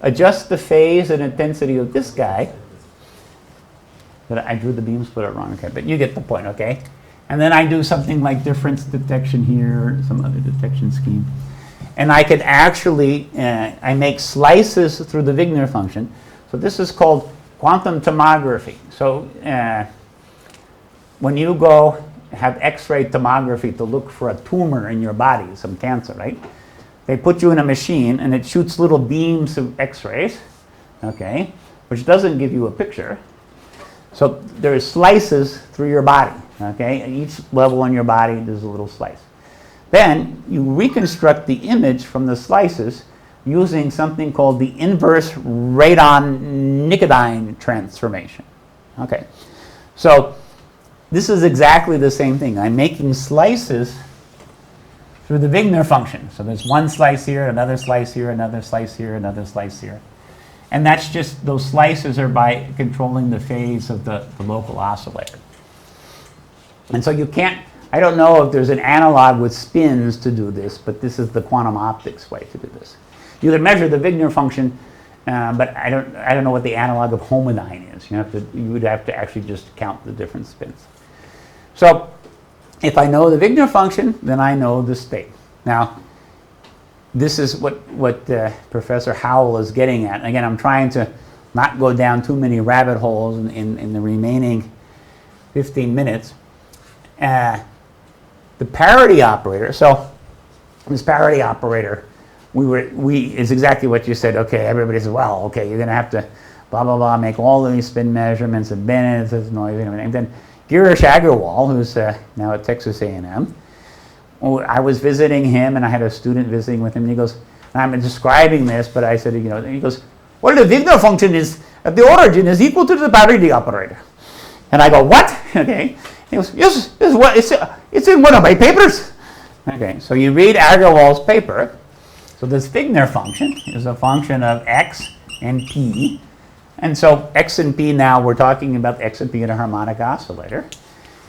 adjust the phase and intensity of this guy. But I drew the beam splitter wrong, okay, but you get the point, okay? And then I do something like difference detection here, some other detection scheme. And I could actually, I make slices through the Vigenere function. So this is called quantum tomography. So when you go have X-ray tomography to look for a tumor in your body, some cancer, right? They put you in a machine and it shoots little beams of X-rays, okay, which doesn't give you a picture. So there are slices through your body, okay? At each level on your body, there's a little slice. Then you reconstruct the image from the slices using something called the inverse radon-Nikodine transformation. Okay, so this is exactly the same thing. I'm making slices through the Vigenere function. So there's one slice here, another slice here, another slice here, another slice here. And that's just, those slices are by controlling the phase of the local oscillator. And so you can't, I don't know if there's an analog with spins to do this, but this is the quantum optics way to do this. You can measure the Vigenere function, but I don't know what the analog of Homodyne is. You would have to actually just count the different spins. So if I know the Vigenere function, then I know the state. Now, this is what Professor Howell is getting at. And again, I'm trying to not go down too many rabbit holes in the remaining 15 minutes. The parity operator, so this parity operator, is exactly what you said. Okay, everybody says, well, okay, you're going to have to blah, blah, blah, make all of these spin measurements and Bennett, this noise and everything. And then Girish Agarwal, who's now at Texas A&M, I was visiting him, and I had a student visiting with him, and he goes, and I'm describing this, but I said, you know, and he goes, well, the Vigenere function is, at the origin, is equal to the parity operator. And I go, what? Okay. He goes, yes, it's in one of my papers. Okay, so you read Agarwal's paper. So this Vigenere function is a function of x and p. And so x and p now, we're talking about x and p in a harmonic oscillator.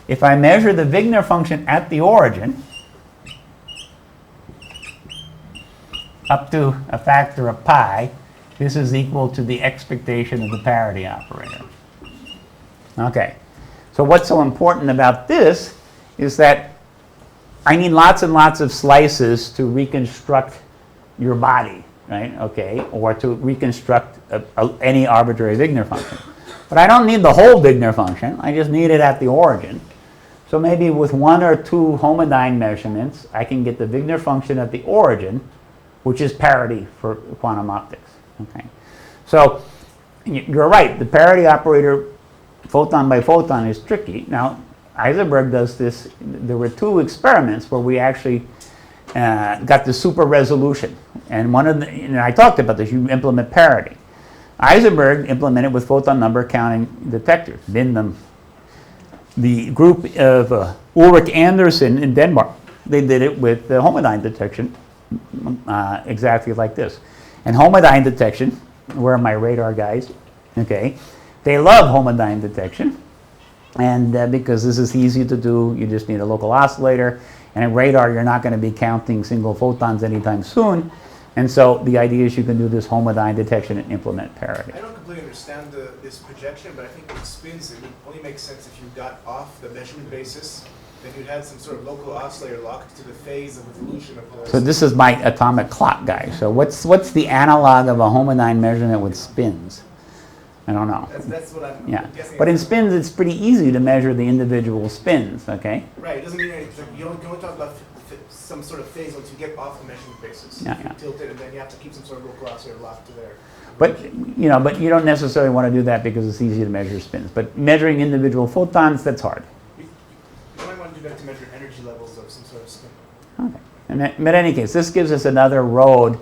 If I measure the Vigenere function at the origin, up to a factor of pi, this is equal to the expectation of the parity operator. Okay, so what's so important about this is that I need lots and lots of slices to reconstruct your body, right? Okay, or to reconstruct any arbitrary Vigenere function. But I don't need the whole Vigenere function, I just need it at the origin. So maybe with one or two Homodyne measurements, I can get the Vigenere function at the origin, which is parity for quantum optics. Okay, so you're right, the parity operator photon by photon is tricky. Now, Heisenberg does this. There were two experiments where we actually got the super resolution. And one of the, and I talked about this, you implement parity. Heisenberg implemented with photon number counting detectors, Bindum. The group of Ulrich Andersen in Denmark, they did it with the Homodyne detection, exactly like this. And Homodyne detection, where are my radar guys? Okay, they love Homodyne detection. And because this is easy to do, you just need a local oscillator. And in radar, you're not going to be counting single photons anytime soon. And so the idea is you can do this Homodyne detection and implement parity. I don't completely understand this projection, but I think with spins, it would only make sense if you got off the measurement basis, then you'd have some sort of local oscillator locked to the phase of evolution of the... So this is my atomic clock guy. So what's the analog of a Homodyne measurement with spins? I don't know. That's what I'm guessing. But in spins, it's pretty easy to measure the individual spins, okay? Right, it doesn't mean anything. You only talk about some sort of phase once you get off the measurement basis. Yeah. You tilt it, and then you have to keep some sort of local oscillator locked to there. But you don't necessarily want to do that because it's easy to measure spins. But measuring individual photons, that's hard. You might want to do that to measure energy levels of some sort of spin. Okay. But in any case, this gives us another road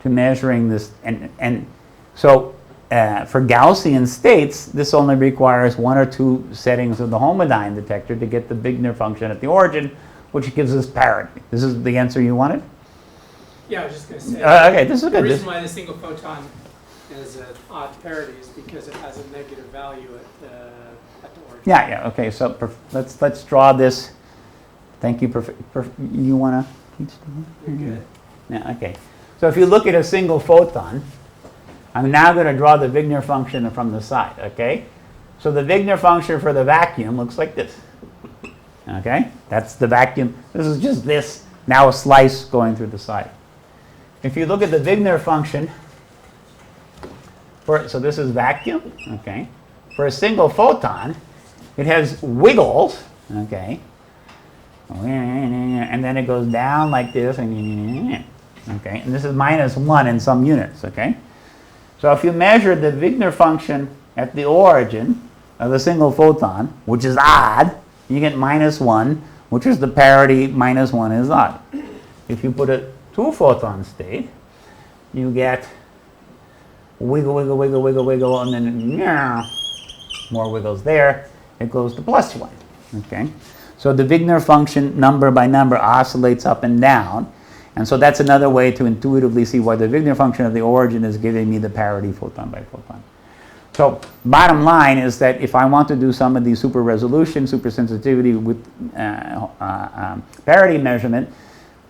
to measuring this. And so for Gaussian states, this only requires one or two settings of the Homodyne detector to get the Vigenere function at the origin, which gives us parity. This is the answer you wanted? Yeah, I was just going to say. Okay, this is good. The reason why the single photon is an odd parity is because it has a negative value at the origin. Yeah. Okay. So let's draw this. Thank you. You want to teach? You're good. Yeah. Okay. So if you look at a single photon, I'm now going to draw the Vigenere function from the side. Okay. So the Vigenere function for the vacuum looks like this. Okay. That's the vacuum. This is just this. Now a slice going through the side. If you look at the Vigenere function, so this is vacuum, okay. For a single photon, it has wiggles okay? And then it goes down like this, and okay? And this is -1 in some units, okay? So if you measure the Vigenere function at the origin of a single photon, which is odd, you get -1, which is the parity -1 is odd. If you put a 2-photon state, you get wiggle, wiggle, wiggle, wiggle, wiggle, and then more wiggles there. It goes to +1, okay? So the Vigenere function number by number oscillates up and down. And so that's another way to intuitively see why the Vigenere function of the origin is giving me the parity photon by photon. So bottom line is that if I want to do some of these super resolution, super sensitivity with parity measurement,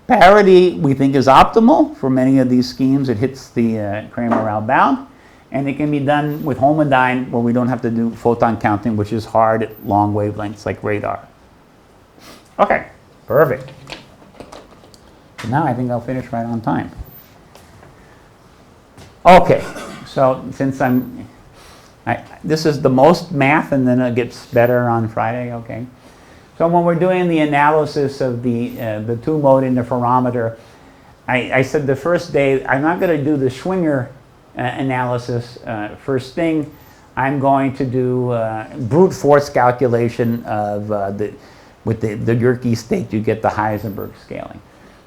parity we think is optimal for many of these schemes. It hits the Cramer bound. And it can be done with Homodyne where we don't have to do photon counting, which is hard at long wavelengths like radar. Okay, perfect. So now I think I'll finish right on time. Okay, so since this is the most math, and then it gets better on Friday, okay? So when we're doing the analysis of the two-mode interferometer, I said the first day, I'm not going to do the Schrodinger analysis first thing. I'm going to do brute force calculation of with the Yerke state, you get the Heisenberg scaling.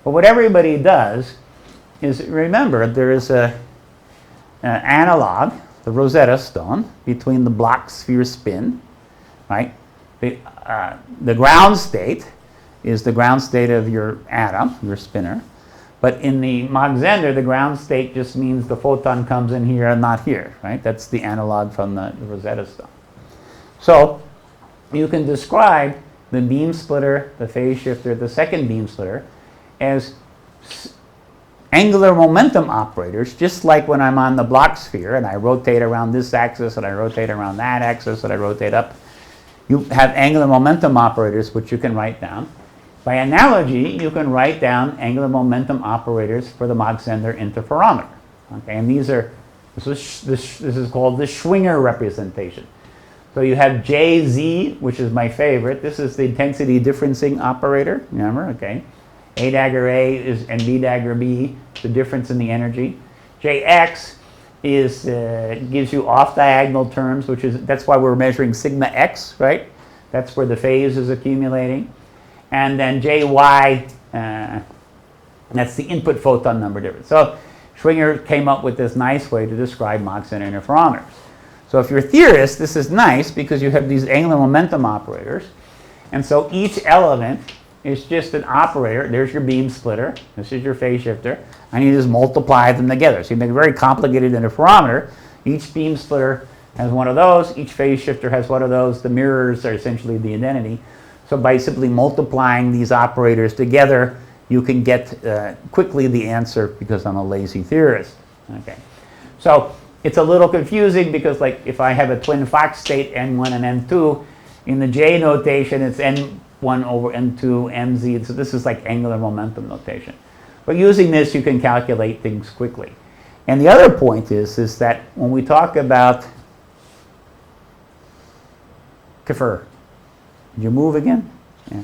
But what everybody does is, remember, there is an analog, the Rosetta Stone, between the Bloch sphere spin, right? The ground state is the ground state of your atom, your spinner. But in the Mach-Zehnder, the ground state just means the photon comes in here and not here, right? That's the analog from the Rosetta Stone. So you can describe the beam splitter, the phase shifter, the second beam splitter as angular momentum operators, just like when I'm on the Bloch sphere and I rotate around this axis and I rotate around that axis and I rotate up. You have angular momentum operators, which you can write down. By analogy, you can write down angular momentum operators for the Mach-Zehnder interferometer. Okay, and this is called the Schrodinger representation. So you have JZ, which is my favorite. This is the intensity differencing operator. Remember, okay. A dagger A and B dagger B, the difference in the energy. JX is gives you off diagonal terms, that's why we're measuring sigma x, right? That's where the phase is accumulating. And then JY, that's the input photon number difference. So Schrodinger came up with this nice way to describe Mach-Zehnder interferometers. So if you're a theorist, this is nice because you have these angular momentum operators. And so each element is just an operator. There's your beam splitter. This is your phase shifter. And you just multiply them together. So you make a very complicated interferometer. Each beam splitter has one of those. Each phase shifter has one of those. The mirrors are essentially the identity. So by simply multiplying these operators together, you can get quickly the answer because I'm a lazy theorist. Okay. So it's a little confusing because, like, if I have a twin Fock state, N1 and N2, in the J notation, it's N1 over N2, MZ. So this is like angular momentum notation. But using this, you can calculate things quickly. And the other point is that when we talk about Kefir, did you move again? Yeah.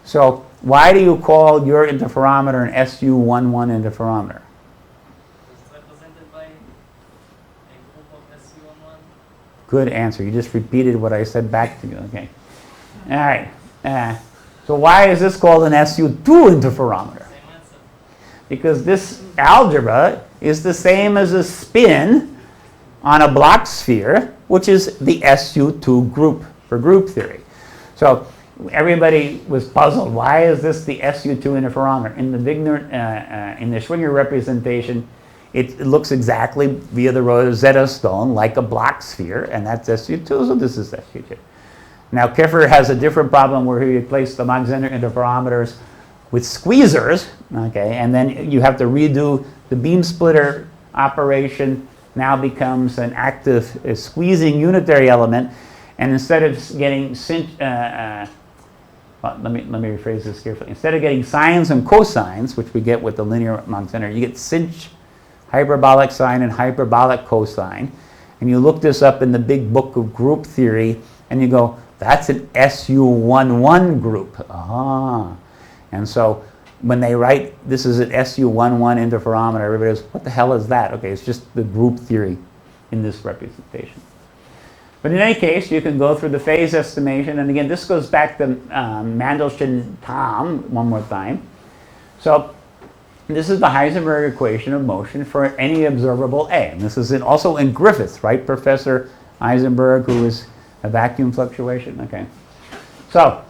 So why do you call your interferometer an SU11 interferometer? Represented by a group of SU11. Good answer. You just repeated what I said back to you. Okay. All right. So why is this called an SU2 interferometer? Because this algebra is the same as a spin on a Bloch sphere, which is the SU2 group for group theory. So everybody was puzzled. Why is this the SU2 interferometer? In the Vigenere, in the Schrodinger representation, it looks exactly via the Rosetta Stone like a Bloch sphere, and that's SU2, so this is SU2. Now, Kefir has a different problem where he replaced the Mach-Zehnder interferometers with squeezers, okay, and then you have to redo the beam splitter operation. Now becomes an active squeezing unitary element, and instead of getting let me rephrase this carefully. Instead of getting sines and cosines, which we get with the linear Mach-Zehnder, you get sinh hyperbolic sine and hyperbolic cosine, and you look this up in the big book of group theory, and you go, that's an SU11 group. And so when they write, this is an SU11 interferometer, everybody goes, what the hell is that? Okay, it's just the group theory in this representation. But in any case, you can go through the phase estimation, and again, this goes back to Mandelstam one more time. So this is the Heisenberg equation of motion for any observable A. And this is also in Griffith, right? Professor Heisenberg, who is a vacuum fluctuation. Okay. So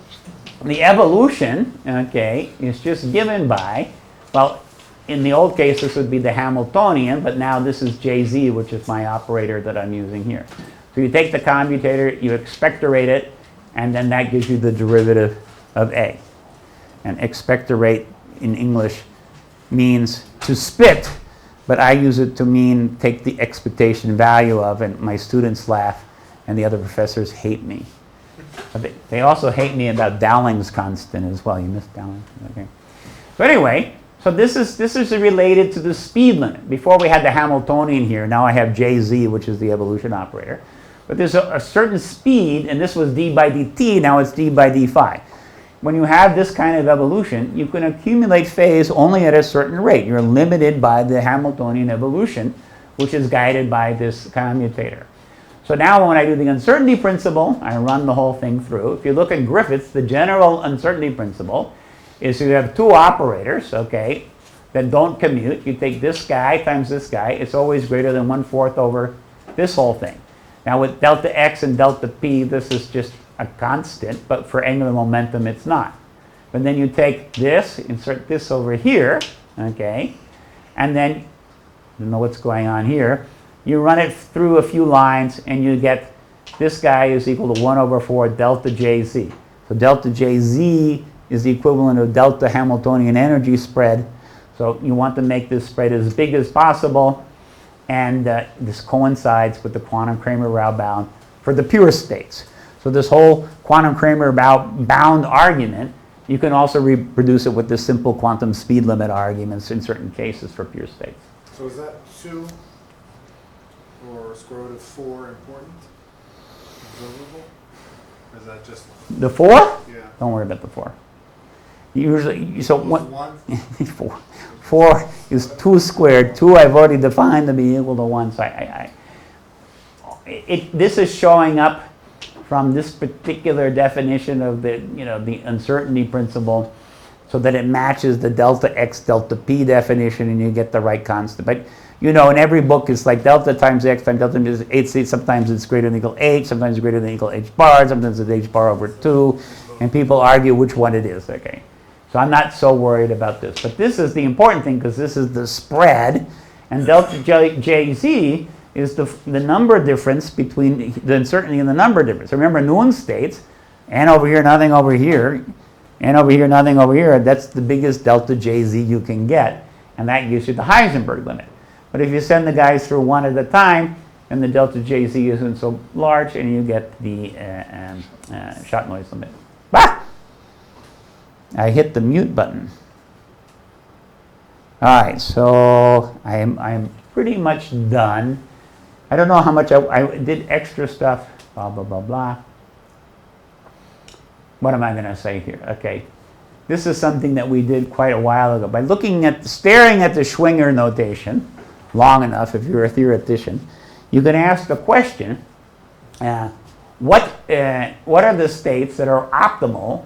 the evolution, okay, is just given by, well, in the old case, this would be the Hamiltonian, but now this is JZ, which is my operator that I'm using here. So you take the commutator, you expectorate it, and then that gives you the derivative of A. And expectorate in English means to spit, but I use it to mean take the expectation value of, and my students laugh, and the other professors hate me. They also hate me about Dowling's constant as well. You missed Dowling? Okay. So anyway, so this is related to the speed limit. Before we had the Hamiltonian here, now I have JZ, which is the evolution operator. But there's a certain speed, and this was d by dt, now it's d by d phi. When you have this kind of evolution, you can accumulate phase only at a certain rate. You're limited by the Hamiltonian evolution, which is guided by this commutator. So now when I do the uncertainty principle, I run the whole thing through. If you look at Griffiths, the general uncertainty principle is you have two operators, okay, that don't commute. You take this guy times this guy. It's always greater than 1/4 over this whole thing. Now with delta x and delta p, this is just a constant, but for angular momentum, it's not. But then you take this, insert this over here, okay, and then, you know what's going on here, you run it through a few lines, and you get this guy is equal to 1/4 delta jz. So delta jz is the equivalent of delta Hamiltonian energy spread. So you want to make this spread as big as possible, and this coincides with the quantum Cramer-Rao bound for the pure states. So this whole quantum Cramer-Rao bound argument, you can also reproduce it with the simple quantum speed limit arguments in certain cases for pure states. So is that 2 or square root of 4 important? Observable? Or is that just... The 4? Yeah. Don't worry about the 4. Usually, so One? 4. 4 is 2 squared. 2 I've already defined to be equal to 1. So this is showing up from this particular definition of the, the uncertainty principle, so that it matches the delta x delta p definition, and you get the right constant. But in every book it's like delta times x times delta times h. Sometimes it's greater than equal h. Sometimes it's greater than equal h bar. Sometimes it's h bar over 2, and people argue which one it is. Okay. So I'm not so worried about this. But this is the important thing, because this is the spread, and delta jz is the number difference between the uncertainty and the number difference. Remember, Nguyen states, and over here, nothing over here, and over here, nothing over here. That's the biggest delta jz you can get, and that gives you the Heisenberg limit. But if you send the guys through one at a time, then the delta jz isn't so large, and you get the shot noise limit. Bah! I hit the mute button. All right, so I'm pretty much done. I don't know how much I did extra stuff, blah, blah, blah, blah. What am I going to say here? Okay, this is something that we did quite a while ago. By staring at the Schwinger notation long enough, if you're a theoretician, you can ask the question, what are the states that are optimal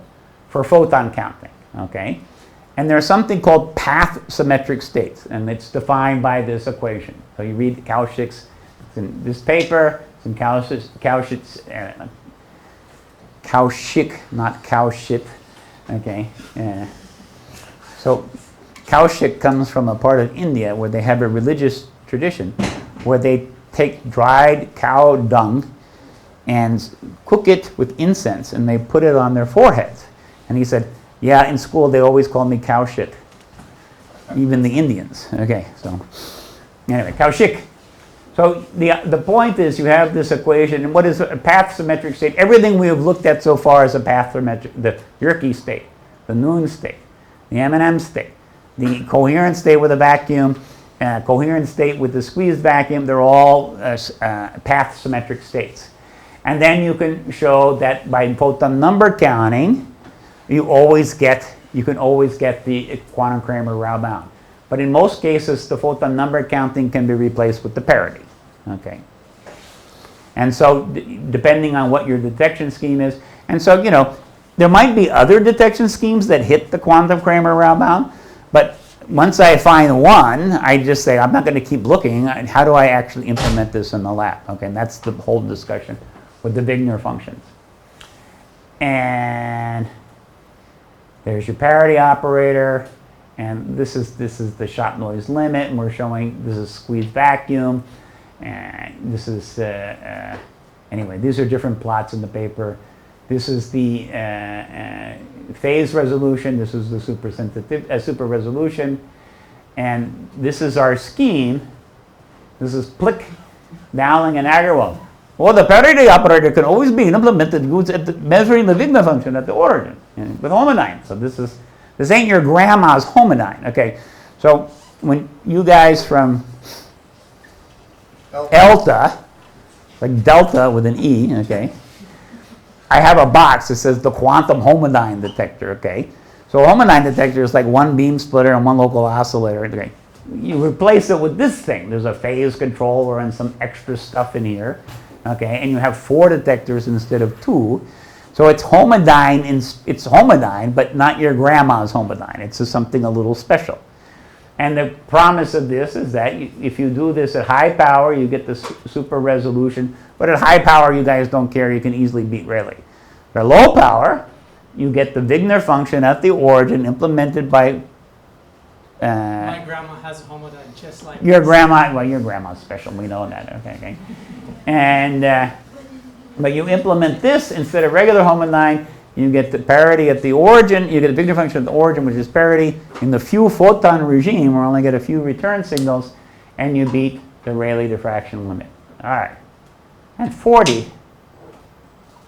for photon counting, okay? And there's something called path symmetric states, and it's defined by this equation. So you read Cauchy's, it's in this paper, it's in Cauchy's, not Cauchy, okay? So Cauchy comes from a part of India where they have a religious tradition where they take dried cow dung and cook it with incense, and they put it on their foreheads. And he said, yeah, in school they always called me cow shit, even the Indians. Okay, so anyway, Cauchy. So the point is, you have this equation, and what is a path symmetric state? Everything we have looked at so far is a path symmetric, the Yerke state, the Nguyen state, the M&M state, the coherent state with a vacuum, coherent state with the squeezed vacuum. They're all path symmetric states. And then you can show that by photon number counting, you can always get the quantum Cramer-Rao bound. But in most cases, the photon number counting can be replaced with the parity. Okay. And so, depending on what your detection scheme is, and so, there might be other detection schemes that hit the quantum Cramer-Rao bound, but once I find one, I just say, I'm not going to keep looking. How do I actually implement this in the lab? Okay, and that's the whole discussion with the Vigenere functions. And there's your parity operator, and this is the shot noise limit, and we're showing this is squeezed vacuum, and this is anyway. These are different plots in the paper. This is the phase resolution. This is the super resolution, and this is our scheme. This is Plick, Dowling, and Agarwal. Well, the parity operator can always be implemented at measuring the Vigenere function at the origin with Homodyne. So this ain't your grandma's Homodyne. Okay, so when you guys from ELTA, like Delta with an E, okay, I have a box that says the Quantum Homodyne Detector. Okay, so Homodyne Detector is like one beam splitter and one local oscillator. Okay, you replace it with this thing. There's a phase controller and some extra stuff in here. Okay, and you have 4 detectors instead of 2. So it's Homodyne, but not your grandma's Homodyne. It's just something a little special. And the promise of this is that if you do this at high power, you get the super resolution. But at high power, you guys don't care. You can easily beat Rayleigh. But at low power, you get the Vigenere function at the origin implemented by... My grandma has a Homodyne just like your grandma. Well, your grandma's special. We know that. Okay. And but you implement this instead of regular Homodyne. You get the parity at the origin. You get the Vigenere function at the origin, which is parity. In the few photon regime, we only get a few return signals, and you beat the Rayleigh diffraction limit. All right. And 40.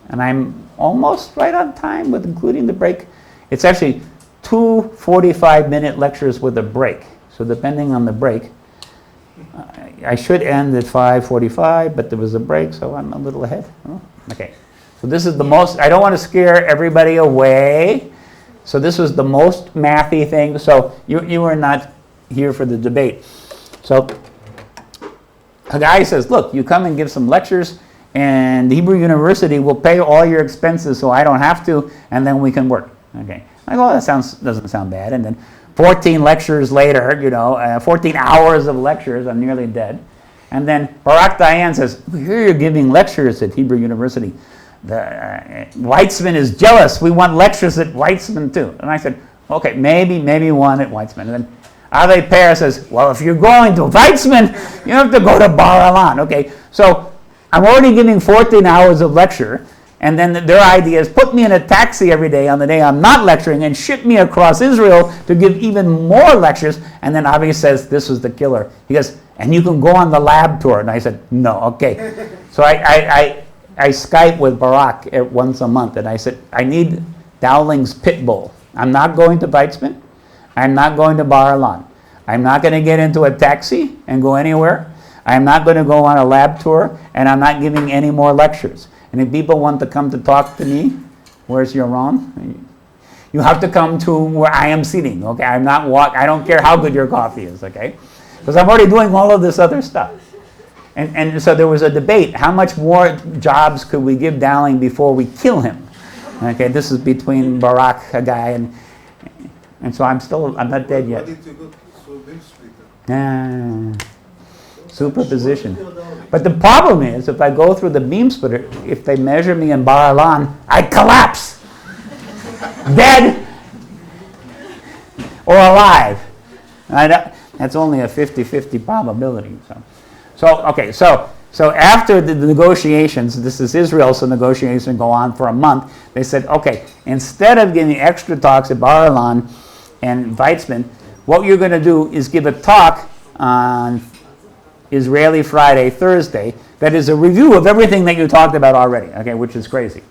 And I'm almost right on time with including the break. It's actually 2 45-minute lectures with a break. So depending on the break, I should end at 5:45, but there was a break, so I'm a little ahead. Oh, okay. So this is the most, I don't want to scare everybody away. So this was the most mathy thing. So you were not here for the debate. So a guy says, look, you come and give some lectures, and Hebrew University will pay all your expenses so I don't have to, and then we can work. Okay. I go, oh, that doesn't sound bad. And then 14 lectures later, 14 hours of lectures, I'm nearly dead. And then Barak Dayan says, here you're giving lectures at Hebrew University. Weitzman is jealous. We want lectures at Weitzman too. And I said, okay, maybe one at Weitzman. And then Ave Per says, well, if you're going to Weitzman, you have to go to Bar Ilan. Okay, so I'm already giving 14 hours of lecture. And then their idea is put me in a taxi every day on the day I'm not lecturing and ship me across Israel to give even more lectures. And then Avi says, this was the killer. He goes, and you can go on the lab tour. And I said, no, okay. So I Skype with Barak once a month. And I said, I need Dowling's pit bull. I'm not going to Weitzman. I'm not going to Bar Ilan. I'm not going to get into a taxi and go anywhere. I'm not going to go on a lab tour. And I'm not giving any more lectures. And if people want to come to talk to me, where's Yaron? You have to come to where I am sitting, okay? I don't care how good your coffee is, okay? Because I'm already doing all of this other stuff. And so there was a debate. How much more jobs could we give Dowling before we kill him? Okay, this is between Barak, a guy, and so I'm not dead yet. Why did you go to beam splitter? Superposition. But the problem is, if I go through the beam splitter, if they measure me in Bar Ilan, I collapse. Dead or alive. That's only a 50-50 probability. So after the negotiations, this is Israel, so negotiations go on for a month. They said, okay, instead of giving extra talks at Bar Ilan and Weitzman, what you're going to do is give a talk on Israeli Friday, Thursday, that is a review of everything that you talked about already, okay, which is crazy.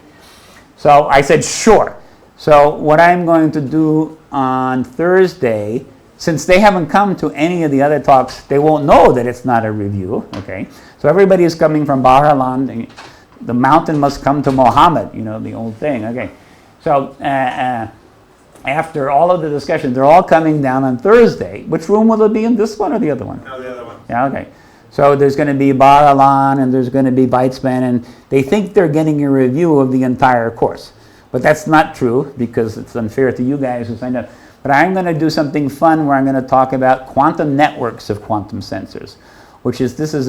So I said, sure. So what I'm going to do on Thursday, since they haven't come to any of the other talks, they won't know that it's not a review, okay? So everybody is coming from Bar Ilan the mountain must come to Mohammed, the old thing. Okay. So after all of the discussions, they're all coming down on Thursday. Which room will it be in, this one or the other one? No, the other one. Yeah, okay. So there's going to be Bar Alan and there's going to be Weitzman, and they think they're getting a review of the entire course. But that's not true because it's unfair to you guys who signed up. But I'm going to do something fun where I'm going to talk about quantum networks of quantum sensors, which is, this is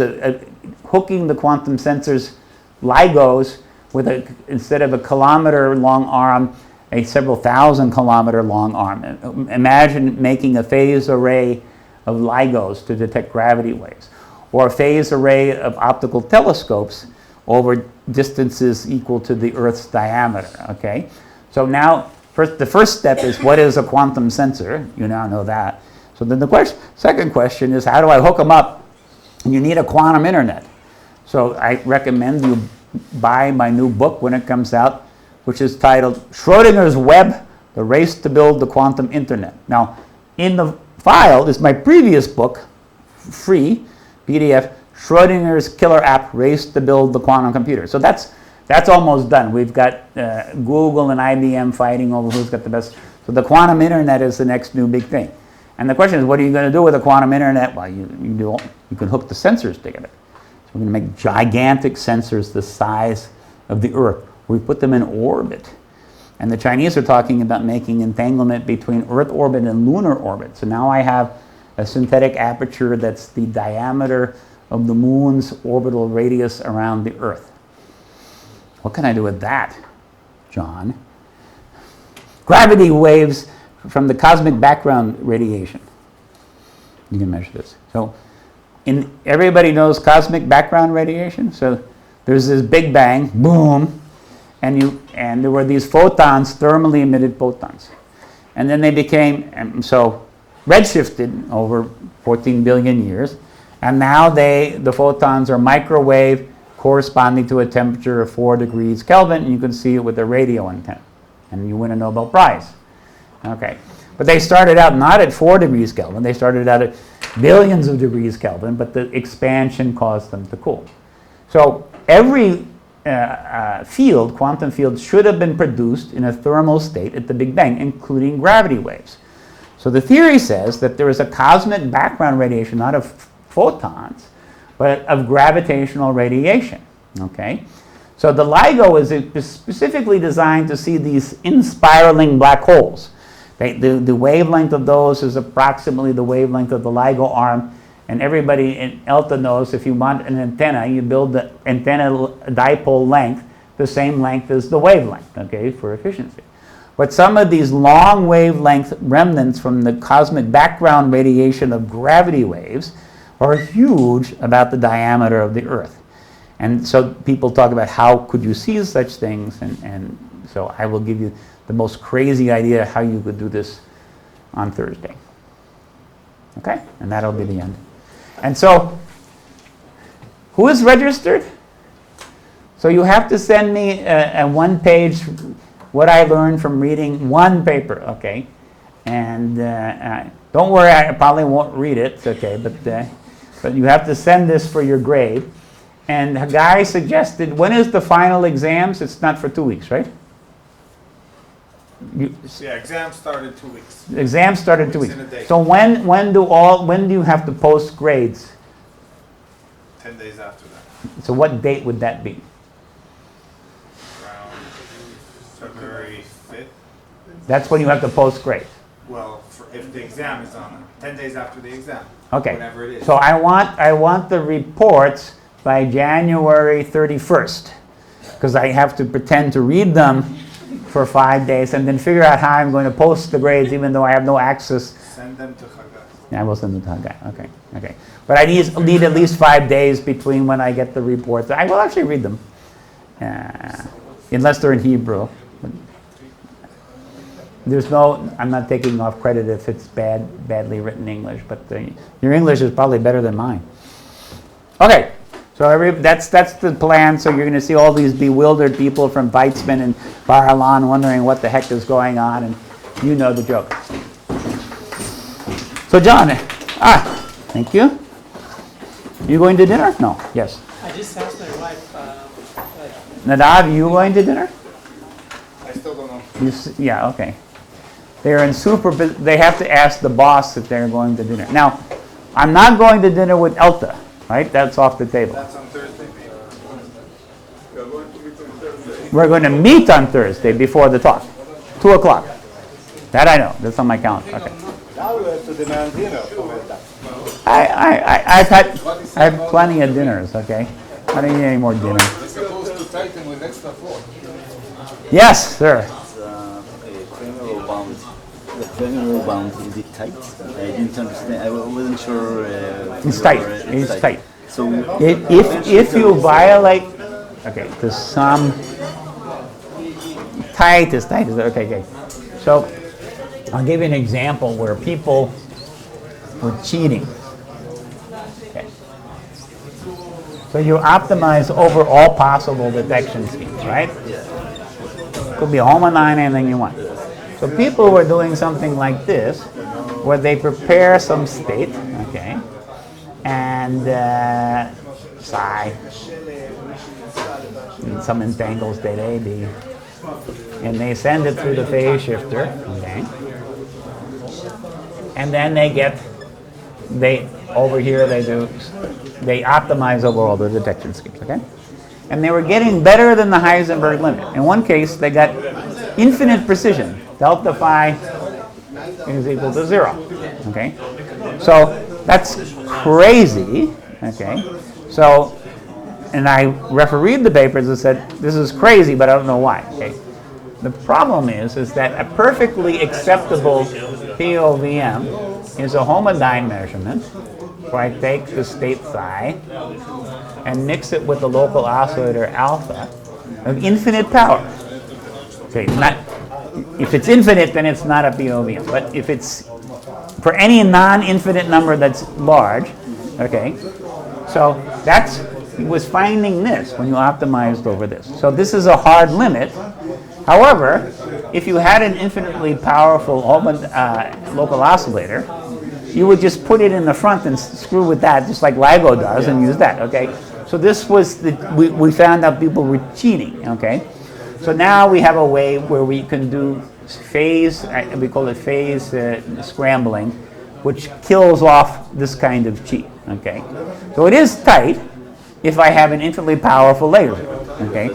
hooking the quantum sensors LIGOs with instead of a kilometer long arm, a several thousand kilometer long arm. Imagine making a phase array of LIGOs to detect gravity waves, or a phase array of optical telescopes over distances equal to the Earth's diameter, okay? So now, the first step is, what is a quantum sensor? You now know that. So then the second question is, how do I hook them up? And you need a quantum internet. So I recommend you buy my new book when it comes out, which is titled Schrodinger's Web, The Race to Build the Quantum Internet. Now, in the file is my previous book, free PDF, Schrodinger's Killer App, Race to Build the Quantum Computer. So that's almost done. We've got Google and IBM fighting over who's got the best. So the quantum internet is the next new big thing. And the question is, what are you going to do with the quantum internet? Well, you can hook the sensors together. So we're going to make gigantic sensors the size of the Earth. We put them in orbit. And the Chinese are talking about making entanglement between Earth orbit and lunar orbit. So now I have a synthetic aperture that's the diameter of the moon's orbital radius around the Earth. What can I do with that, John? Gravity waves from the cosmic background radiation. You can measure this. So everybody knows cosmic background radiation. So there's this big bang, boom, and there were these photons, thermally emitted photons. And then they became, redshifted over 14 billion years. And now the photons are microwave corresponding to a temperature of 4 degrees Kelvin, and you can see it with a radio antenna. And you win a Nobel Prize. Okay. But they started out not at 4 degrees Kelvin, they started out at billions of degrees Kelvin, but the expansion caused them to cool. So every quantum field, should have been produced in a thermal state at the Big Bang, including gravity waves. So the theory says that there is a cosmic background radiation, not of photons, but of gravitational radiation, okay? So the LIGO is specifically designed to see these inspiraling black holes. The wavelength of those is approximately the wavelength of the LIGO arm, and everybody in ELTA knows if you want an antenna, you build the antenna dipole length the same length as the wavelength, okay, for efficiency. But some of these long wavelength remnants from the cosmic background radiation of gravity waves are huge, about the diameter of the Earth. And so people talk about how could you see such things, and so I will give you the most crazy idea how you could do this on Thursday. Okay? And that'll be the end. And so, who is registered? So you have to send me a one-page, what I learned from reading one paper, okay? And don't worry, I probably won't read it, okay? But you have to send this for your grade. And a guy suggested, when is the final exams? It's not for 2 weeks, right? Yeah, exams started 2 weeks. Exams started 2 weeks. In a day. So when do you have to post grades? 10 days after that. So what date would that be? Around February 5th. That's when you have to post grades. Well, if the exam is on 10 days after the exam. Okay. Whenever it is. So I want the reports by January 31st, because I have to pretend to read them for 5 days and then figure out how I'm going to post the grades, even though I have no access. Send them to Racah. Yeah, I will send them to Racah. Okay. But I need at least 5 days between when I get the reports. I will actually read them, unless they're in Hebrew. I'm not taking off credit if it's badly written English, but your English is probably better than mine. Okay. So that's the plan. So you're going to see all these bewildered people from Weitzman and Bar Ilan wondering what the heck is going on, and you know the joke. So John, thank you. You going to dinner? No. Yes. I just asked my wife Nadav, you going to dinner? I still don't know. Yeah, okay. They're in they have to ask the boss if they're going to dinner. Now, I'm not going to dinner with Elta, right? That's off the table. That's on Thursday. We're going to meet on Thursday before the talk. 2 o'clock. That I know. That's on my calendar. Okay. Now we have to demand dinner from Elta. I've had plenty of dinners, okay? I don't need any more dinner. You're supposed to tighten with extra force. Yes, sir. Cramer bound. The Cramer bound, is it tight? I didn't understand. I wasn't sure. It's tight. It's tight. So if you violate, okay, there's some tight is okay. So I'll give you an example where people were cheating. Okay. So you optimize over all possible detection schemes, right? Could be a Homodyne, anything you want. So people were doing something like this, where they prepare some state, okay, and psi, and some entangled state A, B, and they send it through the phase shifter, okay, and then over here they optimize over all the detection schemes, okay? And they were getting better than the Heisenberg limit. In one case, they got infinite precision. Delta phi is equal to 0, okay? So that's crazy, okay? So, and I refereed the papers and said, this is crazy, but I don't know why, okay? The problem is that a perfectly acceptable POVM is a Homodyne measurement, where I take the state psi and mix it with the local oscillator alpha of infinite power. Okay, if it's infinite, then it's not a POVM. But if it's for any non-infinite number that's large, okay, so he was finding this when you optimized over this. So this is a hard limit. However, if you had an infinitely powerful local oscillator, you would just put it in the front and screw with that, just like LIGO does, and use that, okay? So this was we found out people were cheating, okay? So now we have a way where we can do phase, we call it phase scrambling, which kills off this kind of cheat, okay? So it is tight if I have an infinitely powerful laser, okay?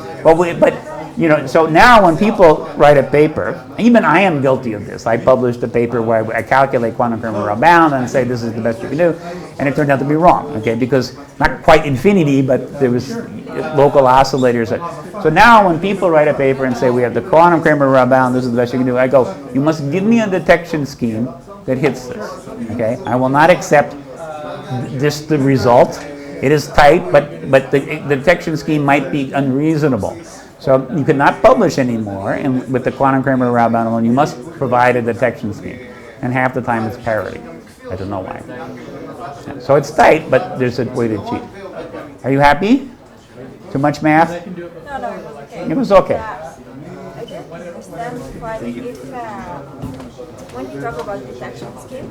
So now when people write a paper, even I am guilty of this. I published a paper where I calculate quantum Cramer bound and say this is the best you can do, and it turned out to be wrong, okay? Because not quite infinity, but there was local oscillators. So now when people write a paper and say we have the quantum Cramer bound, this is the best you can do, I go, you must give me a detection scheme that hits this, okay? I will not accept the result. It is tight, but the detection scheme might be unreasonable. So you cannot publish anymore with the quantum Cramer bound alone. You must provide a detection scheme. And half the time it's parity. I don't know why. So it's tight, but there's a way to cheat. Are you happy? Too much math? No, it was okay. I don't understand why if when you talk about detection scheme,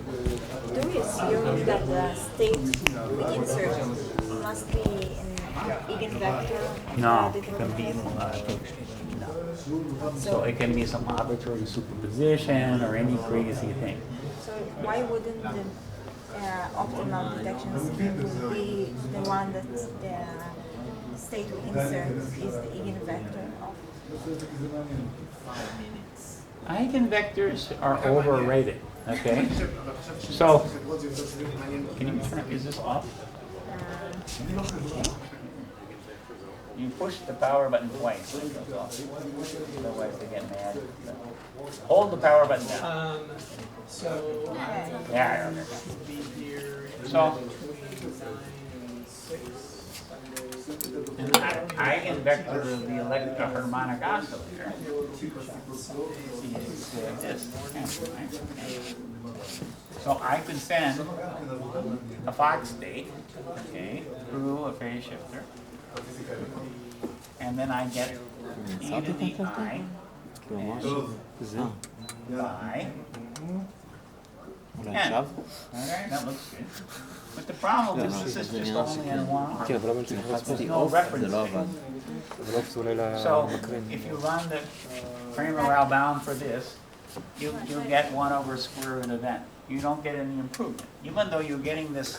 do we assume that the state we insert must be in eigenvector? No, it can be So it can be some arbitrary superposition or any crazy thing. So why wouldn't the optimal detection scheme would be the one that the state we insert is the eigenvector of? Eigenvectors are overrated, okay? So, can you turn, is this off? You push the power button twice. Otherwise they get mad. Hold the power button down. Yeah, I remember. So, an eigenvector of the electroharmonic oscillator is this. So I could send a Fox state, okay, through a phase shifter, and then I get e to the I by 10. Okay, that looks good. But the problem is this is just only in one arm. There's no reference base. So if you run the Cramer bound for this, you get 1 over square root of n. You don't get any improvement. Even though you're getting this